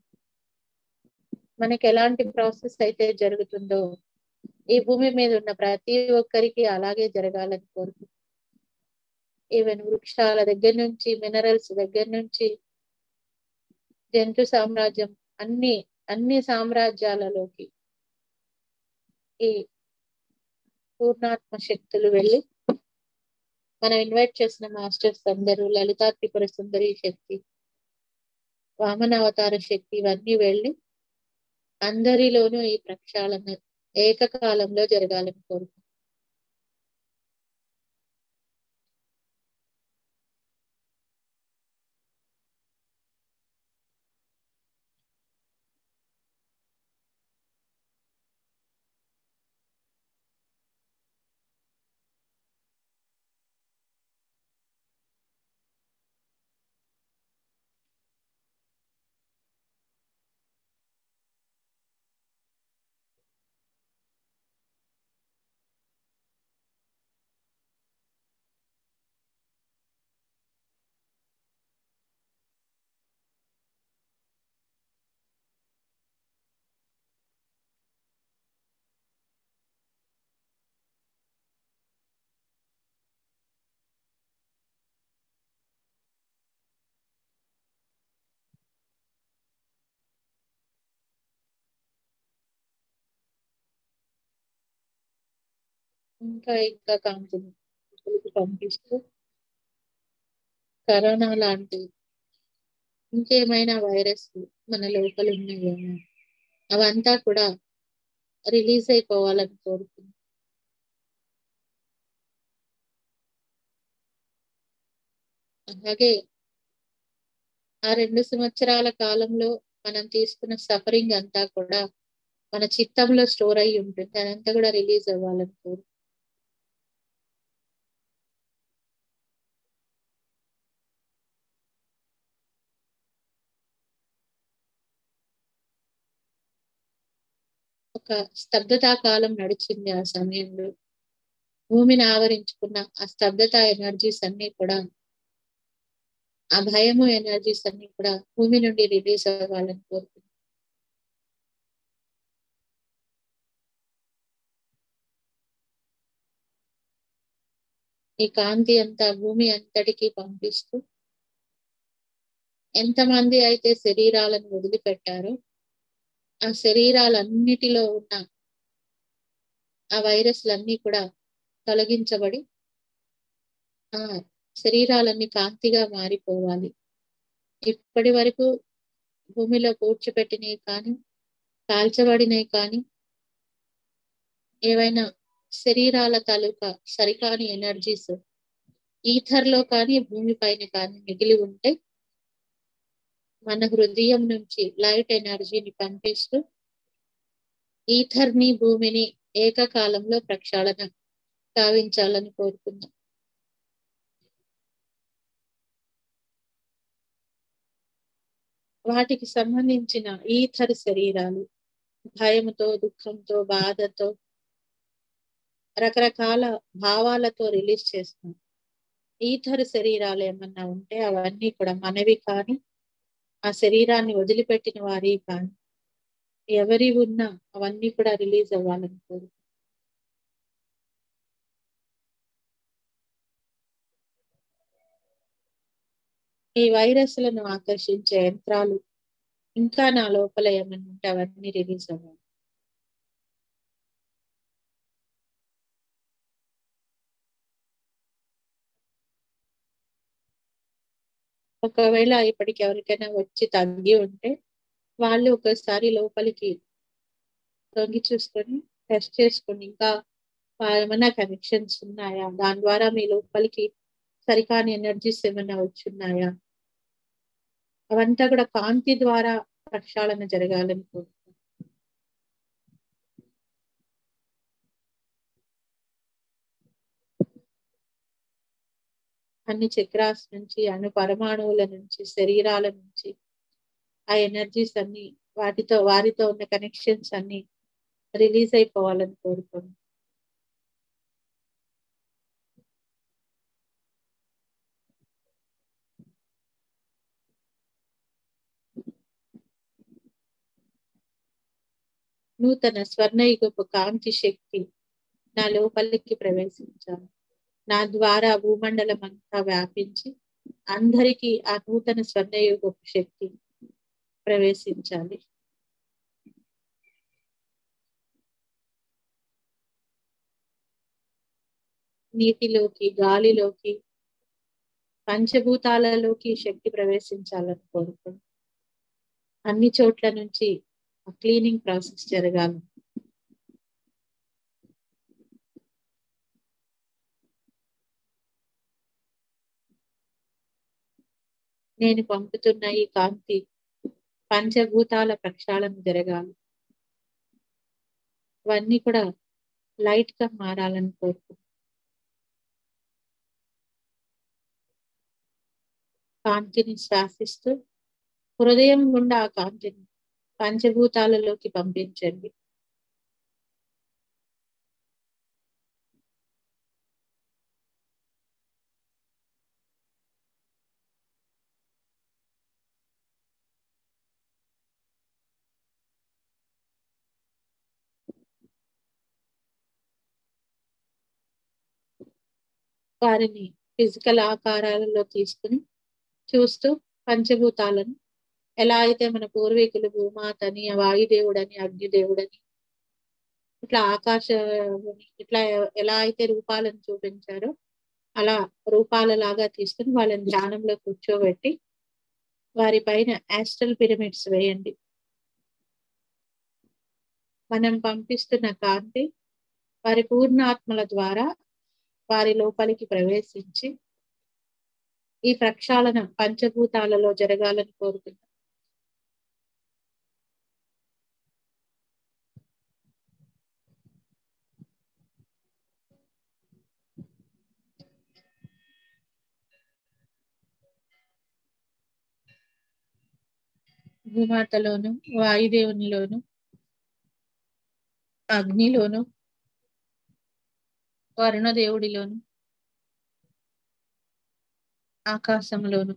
మనకి ఎలాంటి ప్రాసెస్ అయితే జరుగుతుందో ఈ భూమి మీద ఉన్న ప్రతి ఒక్కరికి అలాగే జరగాలని కోరుకుంటున్నాను. ఈవెన్ వృక్షాల దగ్గర నుంచి, మినరల్స్ దగ్గర నుంచి, జంతు సామ్రాజ్యం, అన్ని సామ్రాజ్యాలలోకి ఈ పూర్ణాత్మ శక్తులు వెళ్ళి మనం ఇన్వైట్ చేసిన మాస్టర్స్ అందరూ, లలితా త్రిపుర సుందరి శక్తి, వామన అవతార శక్తి, ఇవన్నీ వెళ్ళి అందరిలోనూ ఈ ప్రక్షాళన ఏకకాలంలో జరగాలని కోరుకుంటున్నాను. ఇంకా కాంతిని పంపిస్తూ కరోనా లాంటి ఇంకేమైనా వైరస్ మన లోపల ఉన్నాయేమో అవంతా కూడా రిలీజ్ అయిపోవాలని కోరుకుంటున్నాను. అలాగే ఆ 2 సంవత్సరాల కాలంలో మనం తీసుకున్న సఫరింగ్ అంతా కూడా మన చిత్తంలో స్టోర్ అయి ఉంటుంది. అదంతా కూడా రిలీజ్ అవ్వాలని కోరుకుంటున్నాను. ఒక స్తబ్దతా కాలం నడిచింది. ఆ సమయంలో భూమిని ఆవరించుకున్న ఆ స్తబ్దత ఎనర్జీస్ అన్ని కూడా, ఆ భయము ఎనర్జీస్ అన్ని కూడా భూమి నుండి రిలీజ్ అవ్వాలని కోరుకుంటున్నాను. ఈ కాంతి అంతా భూమి అంతటికి పంపిస్తూ ఎంతమంది అయితే శరీరాలను వదిలిపెట్టారో ఆ శరీరాలన్నిటిలో ఉన్న ఆ వైరస్లన్నీ కూడా తొలగించబడి ఆ శరీరాలన్నీ కాంతిగా మారిపోవాలి. ఇప్పటి వరకు భూమిలో పూడ్చిపెట్టినవి కానీ, కాల్చబడినవి కానీ, ఏవైనా శరీరాల తాలూకా సరికాని ఎనర్జీస్ ఈథర్ లో కానీ, భూమిపైన కానీ మిగిలి ఉంటే మన హృదయం నుంచి లైట్ ఎనర్జీని పంపిస్తూ ఈథర్ ని, భూమిని ఏకకాలంలో ప్రక్షాళన గావించాలని కోరుకుందాం. వాటికి సంబంధించిన ఈథర్ శరీరాలు భయంతో, దుఃఖంతో, బాధతో, రకరకాల భావాలతో రిలీజ్ చేస్తున్నాం. ఈథర్ శరీరాలు ఏమన్నా ఉంటే అవన్నీ కూడా మనవి కానీ, ఆ శరీరాన్ని వదిలిపెట్టిన వారి కానీ, ఎవరి ఉన్నా అవన్నీ కూడా రిలీజ్ అవ్వాలని కోరు. ఈ వైరస్లను ఆకర్షించే యంత్రాలు ఇంకా నా లోపల ఏమన్నా ఉంటే అవన్నీ రిలీజ్ అవ్వాలి. ఒకవేళ ఇప్పటికి ఎవరికైనా వచ్చి తగ్గి ఉంటే వాళ్ళు ఒకసారి లోపలికి తొంగి చూసుకొని టెస్ట్ చేసుకొని ఇంకా ఏమైనా కనెక్షన్స్ ఉన్నాయా, దాని ద్వారా మీ లోపలికి సరికాని ఎనర్జీస్ ఏమైనా వచ్చున్నాయా, అవంతా కూడా కాంతి ద్వారా ప్రక్షాళన జరగాలని కోరుకుంటున్నాను. అన్ని చక్రాస్ నుంచి, అణు పరమాణువుల నుంచి, శరీరాల నుంచి ఆ ఎనర్జీస్ అన్ని వారితో ఉన్న కనెక్షన్స్ అన్ని రిలీజ్ అయిపోవాలని కోరుకుంటున్నాను. నూతన స్వర్ణయుగపు కాంతి శక్తి నా లోపలికి ప్రవేశించాలి. నా ద్వారా భూమండలం అంతా వ్యాపించి అందరికీ ఆ నూతన స్వర్ణయుగపు శక్తి ప్రవేశించాలి. నీటిలోకి, గాలిలోకి, పంచభూతాలలోకి శక్తి ప్రవేశించాలని కోరుకుంటున్నాను. అన్ని చోట్ల నుంచి క్లీనింగ్ ప్రాసెస్ జరగాలి. నేను పంపుతున్న ఈ కాంతి పంచభూతాల ప్రక్షాళన జరగాలి. ఇవన్నీ కూడా లైట్ గా మారాలని కోరుకుంటున్నాను. కాంతిని శ్వాసిస్తూ హృదయం గుండా ఆ కాంతిని పంచభూతాలలోకి పంపించండి. వారిని ఫిజికల్ ఆకారాలలో తీసుకుని చూస్తూ పంచభూతాలను ఎలా అయితే మన పూర్వీకులు భూమాతని, వాయుదేవుడని, అగ్నిదేవుడని ఇట్లా ఆకాశ ఇట్లా ఎలా అయితే రూపాలను చూపించారో అలా రూపాల లాగా తీసుకుని వాళ్ళని ధ్యానంలో కూర్చోబెట్టి వారి పైన ఆస్ట్రల్ పిరమిడ్స్ వేయండి. మనం పంపిస్తున్న కాంతి వారి పూర్ణాత్మల ద్వారా వారి లోపలికి ప్రవేశించి ఈ ప్రక్షాళన పంచభూతాలలో జరగాలని కోరుతున్నాం. భూమాతలోను, వాయుదేవునిలోను, అగ్నిలోను, వరుణదేవుడిలోను, ఆకాశంలోను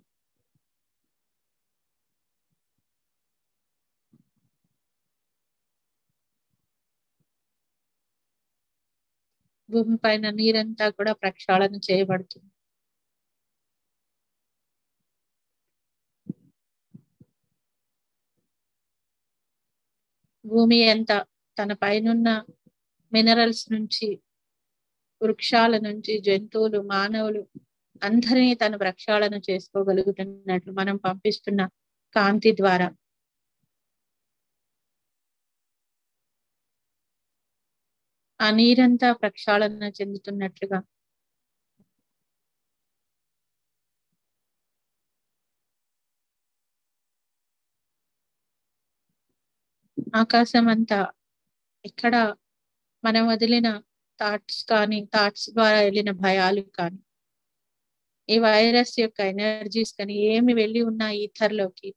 భూమి పైన నీరంతా కూడా ప్రక్షాళన చేయబడుతుంది. భూమి అంతా తన పైనున్న మినరల్స్ నుంచి, వృక్షాల నుంచి, జంతువులు, మానవులు అందరినీ తను ప్రక్షాళన చేసుకోగలుగుతున్నట్లు మనం పంపిస్తున్న కాంతి ద్వారా ఆ నీరంతా ప్రక్షాళన చెందుతున్నట్లుగా ఆకాశం అంతా ఎక్కడ మనం వదిలిన థాట్స్ కానీ, థాట్స్ ద్వారా వెళ్ళిన భయాలు కానీ, ఈ వైరస్ యొక్క ఎనర్జీస్ కానీ ఏమి వెళ్ళి ఉన్న ఈథర్లోకి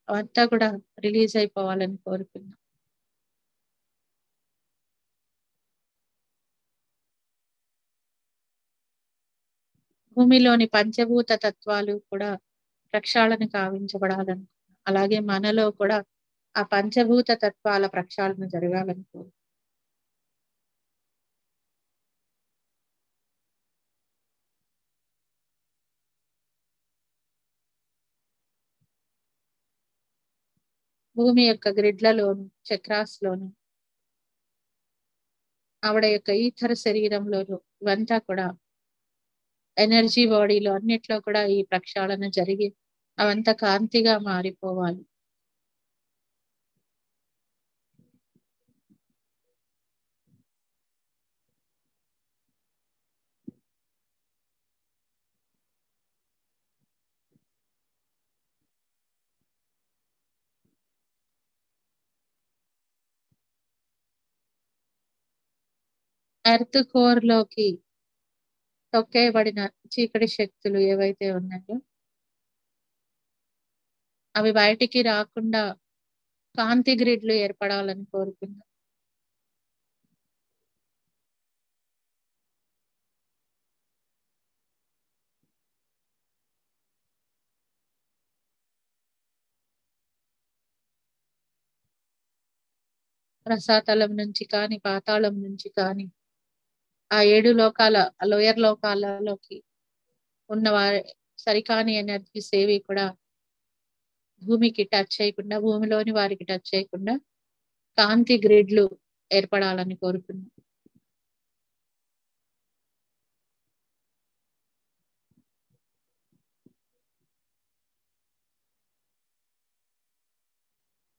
అవంతా కూడా రిలీజ్ అయిపోవాలని కోరుకున్నాం. భూమిలోని పంచభూత తత్వాలు కూడా ప్రక్షాళన కావించబడాలని, అలాగే మనలో కూడా ఆ పంచభూత తత్వాల ప్రక్షాళన జరగాలని కోరు. భూమి యొక్క గ్రిడ్లలోను, చక్రాస్ లోను, ఆవిడ యొక్క ఈథర్ శరీరంలోను ఇవంతా కూడా ఎనర్జీ బాడీలో అన్నిట్లో కూడా ఈ ప్రక్షాళన జరిగి అవంతా కాంతిగా మారిపోవాలి. ఎర్త్ కోర్ లోకి తొక్కేయబడిన చీకటి శక్తులు ఏవైతే ఉన్నాయో అవి బయటికి రాకుండా కాంతి గ్రిడ్లు ఏర్పడాలని కోరుకుందాం. రసాతలం నుంచి కానీ పాతాళం నుంచి కానీ ఆ 7 లోకాల లోయర్ లోకాలలోకి ఉన్న వారి సరికాని ఎనర్జీస్ ఏవి కూడా భూమికి టచ్ చేయకుండా, భూమిలోని వారికి టచ్ చేయకుండా కాంతి గ్రిడ్లు ఏర్పడాలని కోరుకున్నాం.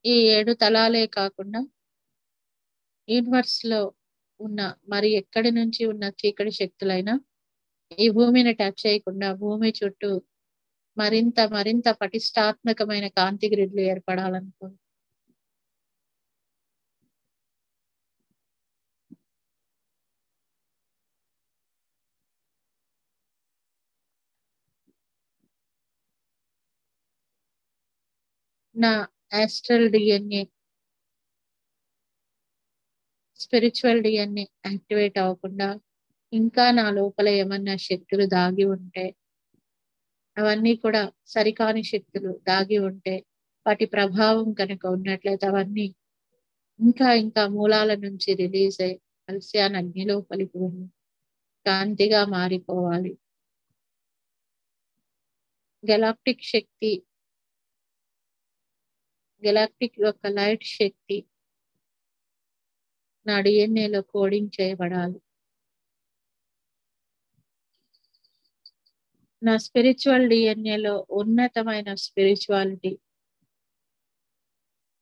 ఈ 7 తలాలే కాకుండా యూనివర్స్ లో ఉన్న మరి ఎక్కడి నుంచి ఉన్న చీకటి శక్తులైనా ఈ భూమిని టచ్ చేయకుండా భూమి చుట్టూ మరింత పటిష్టాత్మకమైన కాంతి గ్రిడ్లు ఏర్పడాలనుకో. నా astral DNA, spiritual DNA activate అవ్వకుండా ఇంకా నా లోపల ఏమన్నా శక్తులు దాగి ఉంటే, అవన్నీ కూడా సరికాని శక్తులు దాగి ఉంటే, వాటి ప్రభావం కనుక ఉన్నట్లయితే అవన్నీ ఇంకా మూలాల నుంచి రిలీజ్ అయ్యి అల్సియాన్ అగ్ని లోపలికి వెళ్ళి కాంతిగా మారిపోవాలి. గెలాక్టిక్ శక్తి, గెలాక్టిక్ యొక్క లైట్ శక్తి నా డిఎన్ఏలో కోడింగ్ చేయబడాలి. నా స్పిరిచువల్ డిఎన్ఏలో ఉన్నతమైన స్పిరిచువాలిటీ,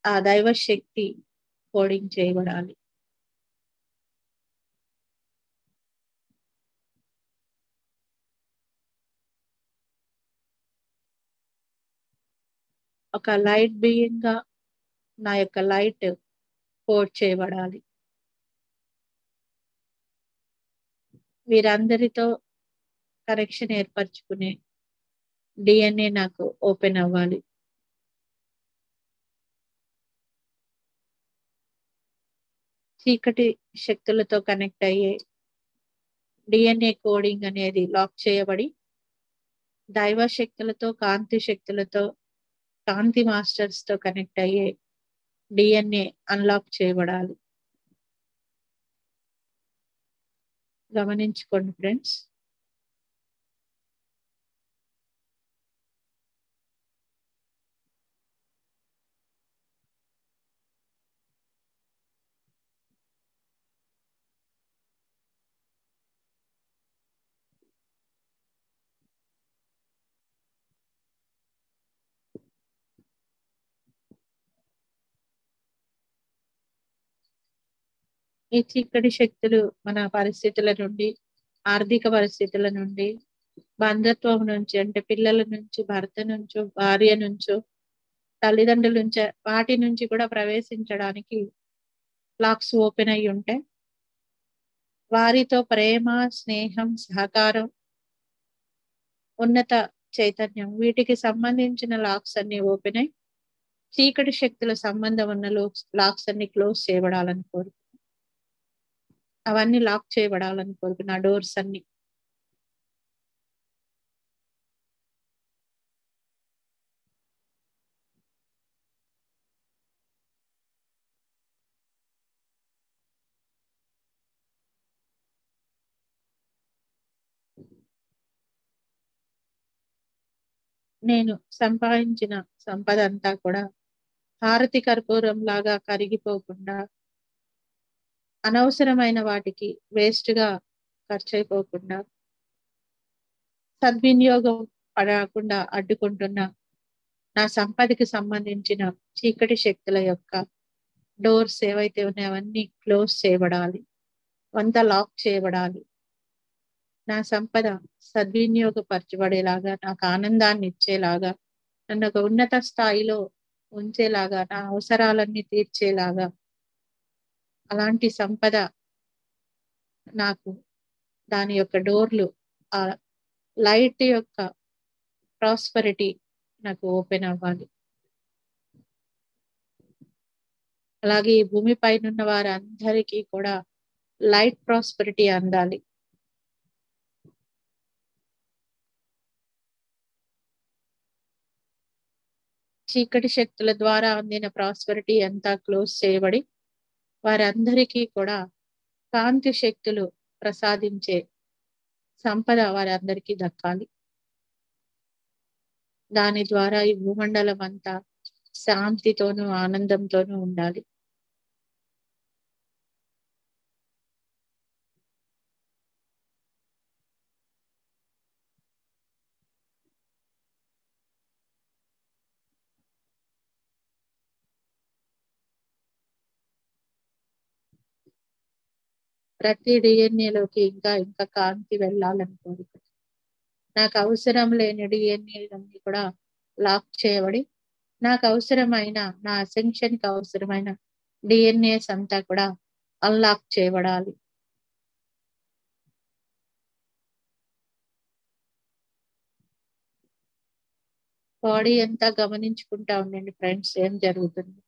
ఆ దైవ శక్తి కోడింగ్ చేయబడాలి. ఒక లైట్ బీయింగ్ గా నా యొక్క లైట్ కోడ్ చేయబడాలి. వీరందరితో కనెక్షన్ ఏర్పరచుకునే డిఎన్ఏ నాకు ఓపెన్ అవ్వాలి. చీకటి శక్తులతో కనెక్ట్ అయ్యే డిఎన్ఏ కోడింగ్ అనేది లాక్ చేయబడి దైవ శక్తులతో, కాంతి శక్తులతో, కాంతి మాస్టర్స్ తో కనెక్ట్ అయ్యే డిఎన్ఏ అన్లాక్ చేయబడాలి. గమనించుకోండి ఫ్రెండ్స్. ఈ చీకటి శక్తులు మన పరిస్థితుల నుండి, ఆర్థిక పరిస్థితుల నుండి, బంధుత్వం నుంచి, అంటే పిల్లల నుంచి, భర్త నుంచో, భార్య నుంచో, తల్లిదండ్రుల నుంచి, వాటి నుంచి కూడా ప్రవేశించడానికి లాక్స్ ఓపెన్ అయి ఉంటాయి. వారితో ప్రేమ, స్నేహం, సహకారం, ఉన్నత చైతన్యం, వీటికి సంబంధించిన లాక్స్ అన్ని ఓపెన్ అయి చీకటి శక్తుల సంబంధం ఉన్న లాక్స్ అన్ని క్లోజ్ చేయబడాలని కోరుకు, అవన్నీ లాక్ చేయబడాలని కోరుకున్న డోర్స్ అన్ని. నేను సంపాదించిన సంపద అంతా కూడా హారతి కర్పూరం లాగా కరిగిపోకుండా, అనవసరమైన వాటికి వేస్ట్ గా ఖర్చు అయిపోకుండా, సద్వినియోగం పడకుండా అడ్డుకుంటున్న నా సంపదకి సంబంధించిన చీకటి శక్తుల యొక్క డోర్స్ ఏవైతే ఉన్నాయో అవన్నీ క్లోజ్ చేయబడాలి, అంతా లాక్ చేయబడాలి. నా సంపద సద్వినియోగపరచబడేలాగా, నాకు ఆనందాన్ని ఇచ్చేలాగా, నన్ను ఒక ఉన్నత స్థాయిలో ఉంచేలాగా, నా అవసరాలన్నీ తీర్చేలాగా అలాంటి సంపద నాకు, దాని యొక్క డోర్లు, ఆ లైట్ యొక్క ప్రాస్పరిటీ నాకు ఓపెన్ అవ్వాలి. అలాగే ఈ భూమి పైన ఉన్న వారందరికీ కూడా లైట్ ప్రాస్పరిటీ అందాలి. చీకటి శక్తుల ద్వారా అందిన ప్రాస్పరిటీ అంతా క్లోజ్ చేయబడి వారందరికీ కూడా కాంతి శక్తులు ప్రసాదించే సంపద వారందరికీ దక్కాలి. దాని ద్వారా ఈ భూమండలం అంతా శాంతితోనూ ఆనందంతోనూ ఉండాలి. ప్రతి డిఎన్ఏలోకి ఇంకా ఇంకా కాంతి వెళ్ళాలని కోరిక. నాకు అవసరం లేని డిఎన్ఏలన్నీ కూడా లాక్ చేయబడి నాకు అవసరమైన నా అసెన్షన్కి అవసరమైన డిఎన్ఏస్ అంతా కూడా అన్లాక్ చేయబడాలి. బాడీ అంతా గమనించుకుంటా ఉండండి ఫ్రెండ్స్, ఏం జరుగుతుంది.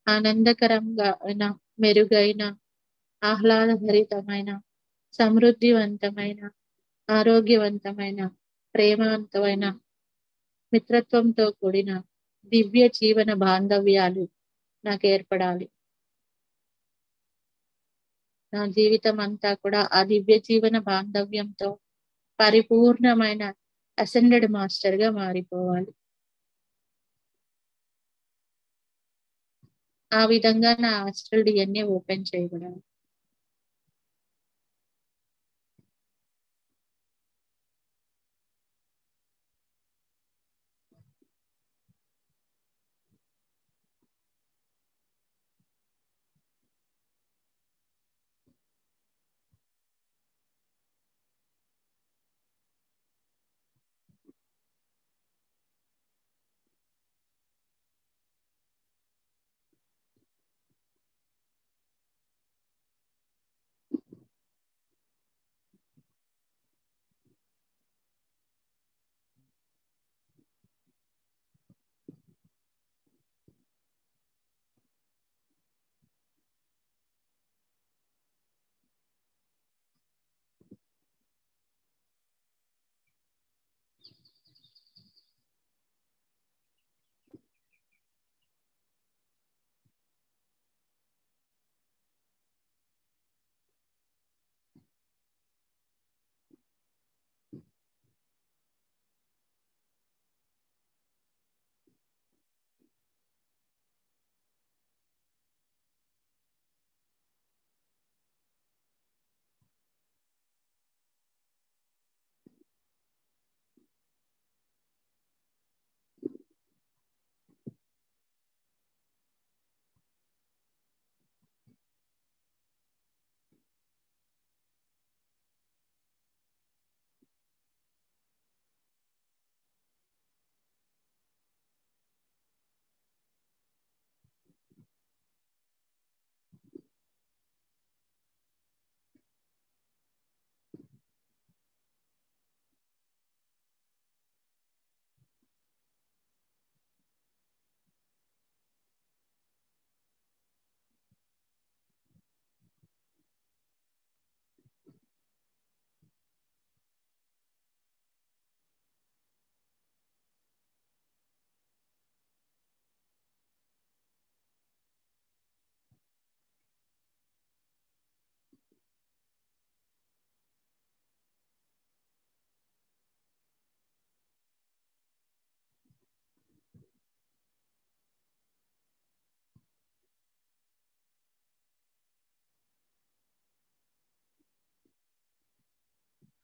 ఆనందకరంగా అయిన, మెరుగైన, ఆహ్లాదభరితమైన, సమృద్ధివంతమైన, ఆరోగ్యవంతమైన, ప్రేమవంతమైన, మిత్రత్వంతో కూడిన దివ్య జీవన బాంధవ్యాలు నాకు ఏర్పడాలి. నా జీవితం అంతా కూడా ఆ దివ్య జీవన బాంధవ్యంతో పరిపూర్ణమైన అసెండెడ్ మాస్టర్ గా మారిపోవాలి. ఆ విధంగా నా ఆస్ట్రల్ డిఎన్ఏ ఓపెన్ చేయబడాలి.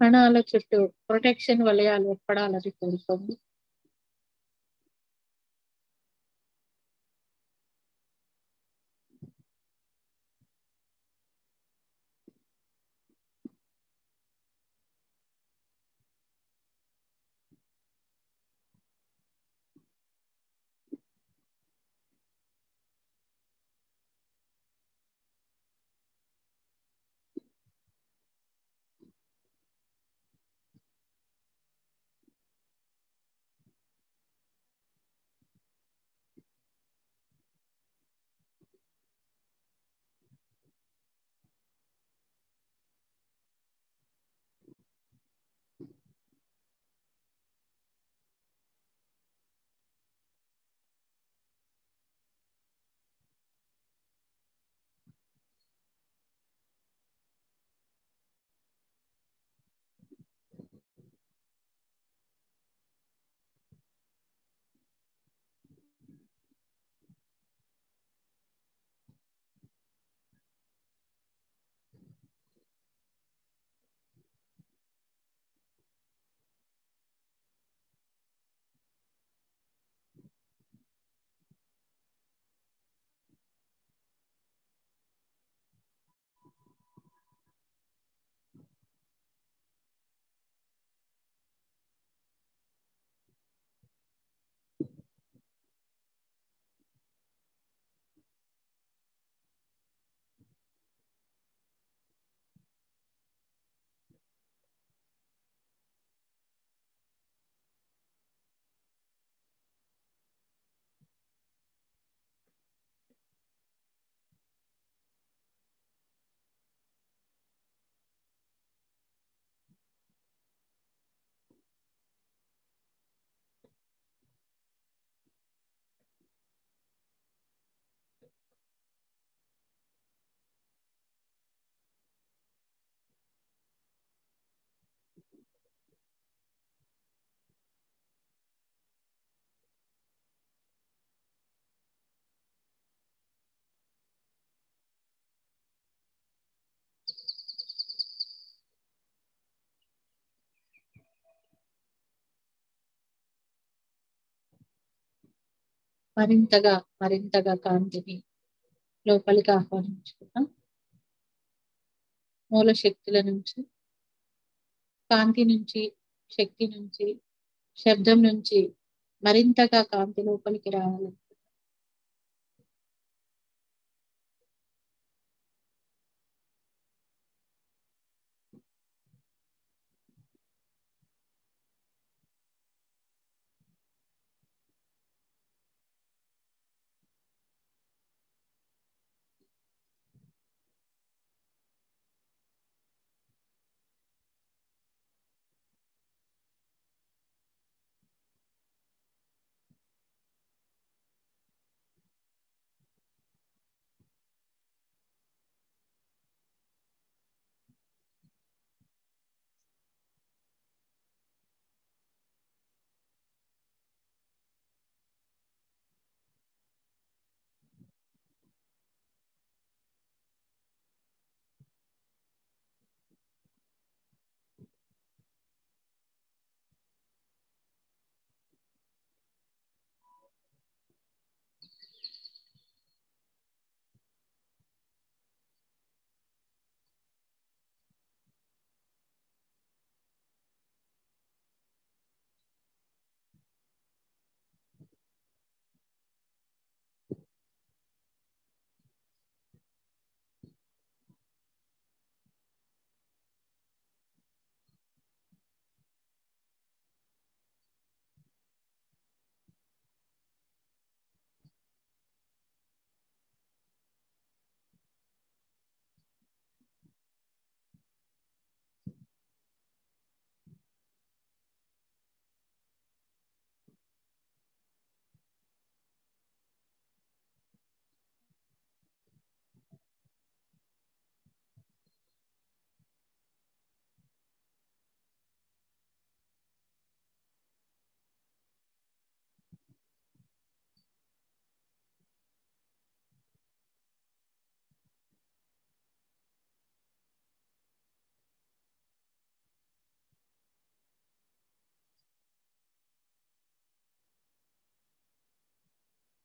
కణాల చుట్టూ ప్రొటెక్షన్ వలయాలు ఏర్పడాలని కోరుకోండి. మరింతగా మరింతగా కాంతిని లోపలికి ఆహ్వానించుకుందాం. మూల శక్తుల నుంచి, కాంతి నుంచి, శక్తి నుంచి, శబ్దం నుంచి మరింతగా కాంతి లోపలికి రావాలి.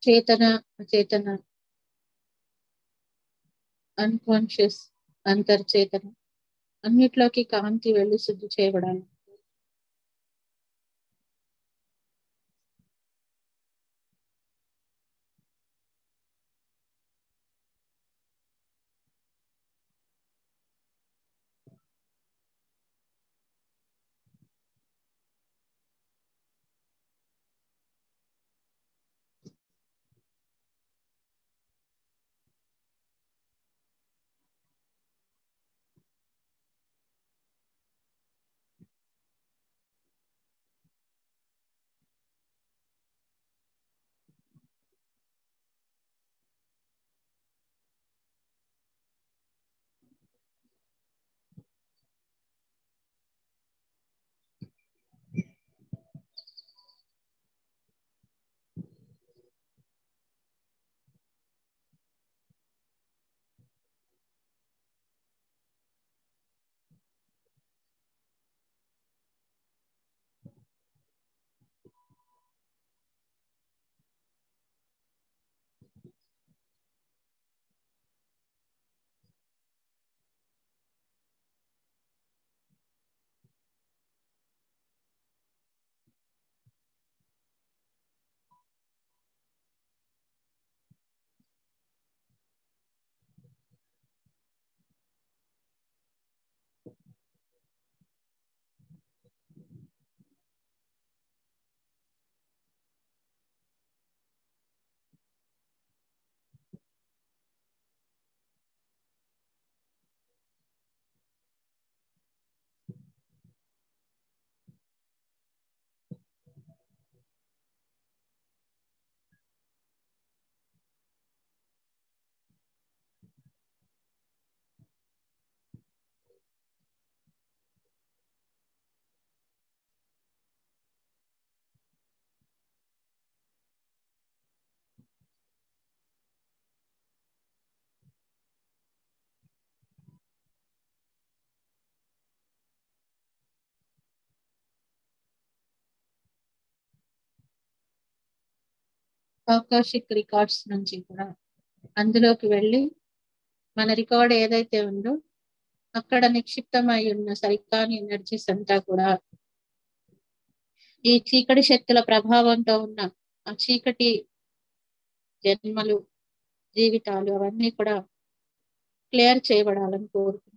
చేతన, అచేతన, అన్కాన్షియస్, అంతర్చేతన అన్నిట్లోకి కాంతి వెళ్ళి శుద్ధి చేయబడాలి. ఆకాశిక్ రికార్డ్స్ నుంచి కూడా అందులోకి వెళ్ళి మన రికార్డ్ ఏదైతే ఉందో అక్కడ నిక్షిప్తమై ఉన్న సరికాని ఎనర్జీస్ అంతా కూడా ఈ చీకటి శక్తుల ప్రభావంతో ఉన్న ఆ చీకటి జన్మలు జీవితాలు అవన్నీ కూడా క్లియర్ చేయబడాలని కోరుకుంటున్నాను.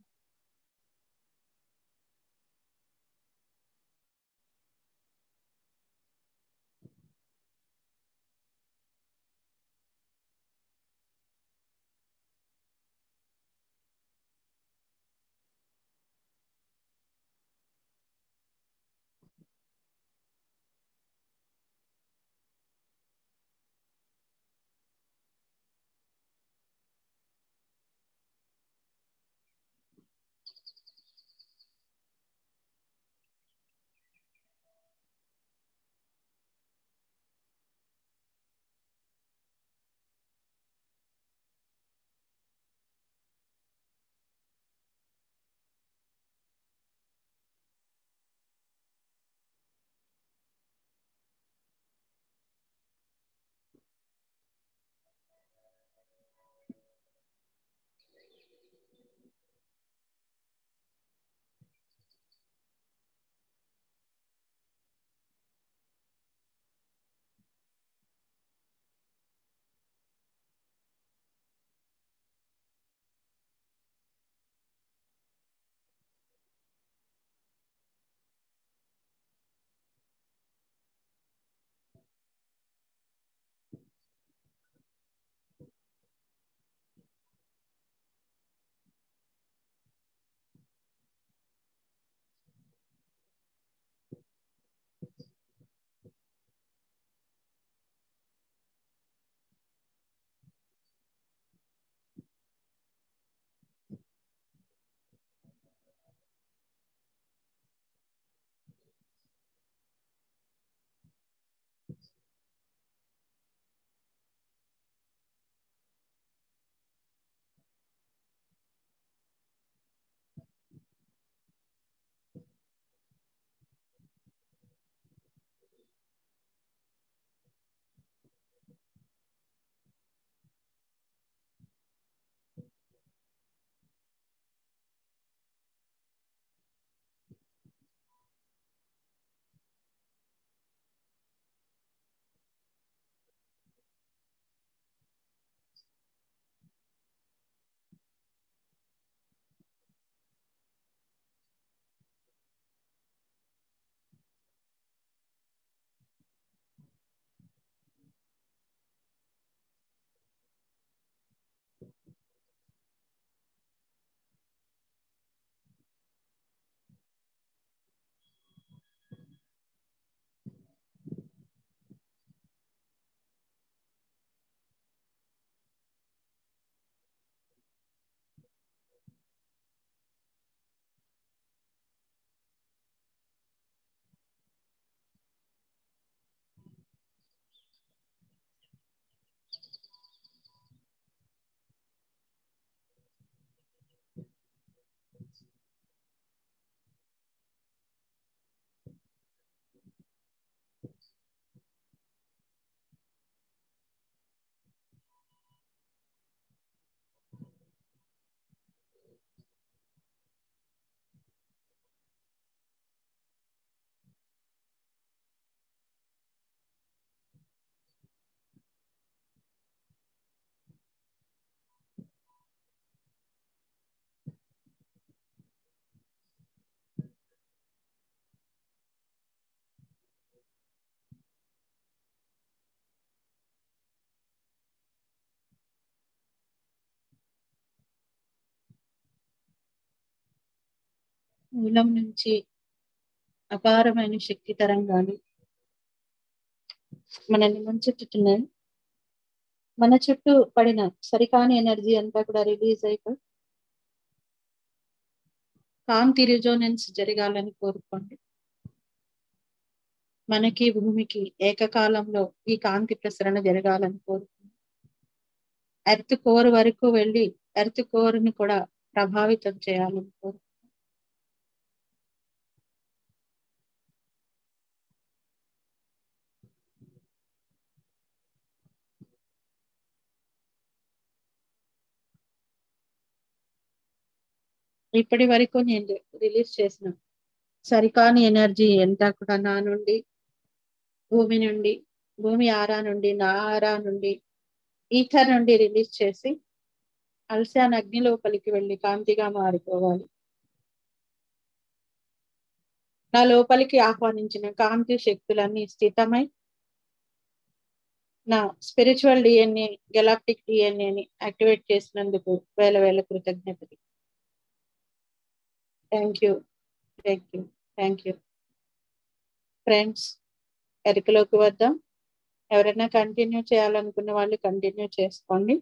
మూలం నుంచి అపారమైన శక్తి తరంగాలు మనల్ని ముంచెత్తుతున్నాయి. మన చుట్టూ పడిన సరికాని ఎనర్జీ అంతా కూడా రిలీజ్ అయిపోయి కాంతి రిజోనెన్స్ జరగాలని కోరుకోండి. మనకి భూమికి ఏకకాలంలో ఈ కాంతి ప్రసరణ జరగాలని కోరుకోండి. ఎర్త్ కోర్ వరకు వెళ్ళి ఎర్త్ కోర్ ని కూడా ప్రభావితం చేయాలని కోరుకోండి. ఇప్పటి వరకు నేను రిలీజ్ చేసిన సరికాని ఎనర్జీ ఎంత కూడా నా నుండి, భూమి నుండి, భూమి ఆరా నుండి, నా ఆరా నుండి, ఈథర్ నుండి రిలీజ్ చేసి అల్సాన్ అగ్ని లోపలికి వెళ్ళి కాంతిగా మారిపోవాలి. నా లోపలికి ఆహ్వానించిన కాంతి శక్తులన్నీ స్థితమై నా స్పిరిచువల్ డిఎన్ఏ, గెలాక్టిక్ డిఎన్ఏని యాక్టివేట్ చేసినందుకు వేల వేల కృతజ్ఞతలు. Thank you, thank you, thank you. Friends, ఎరుకలోకి వద్దాం. ఎవరైనా కంటిన్యూ చేయాలనుకున్న వాళ్ళు కంటిన్యూ చేసుకోండి.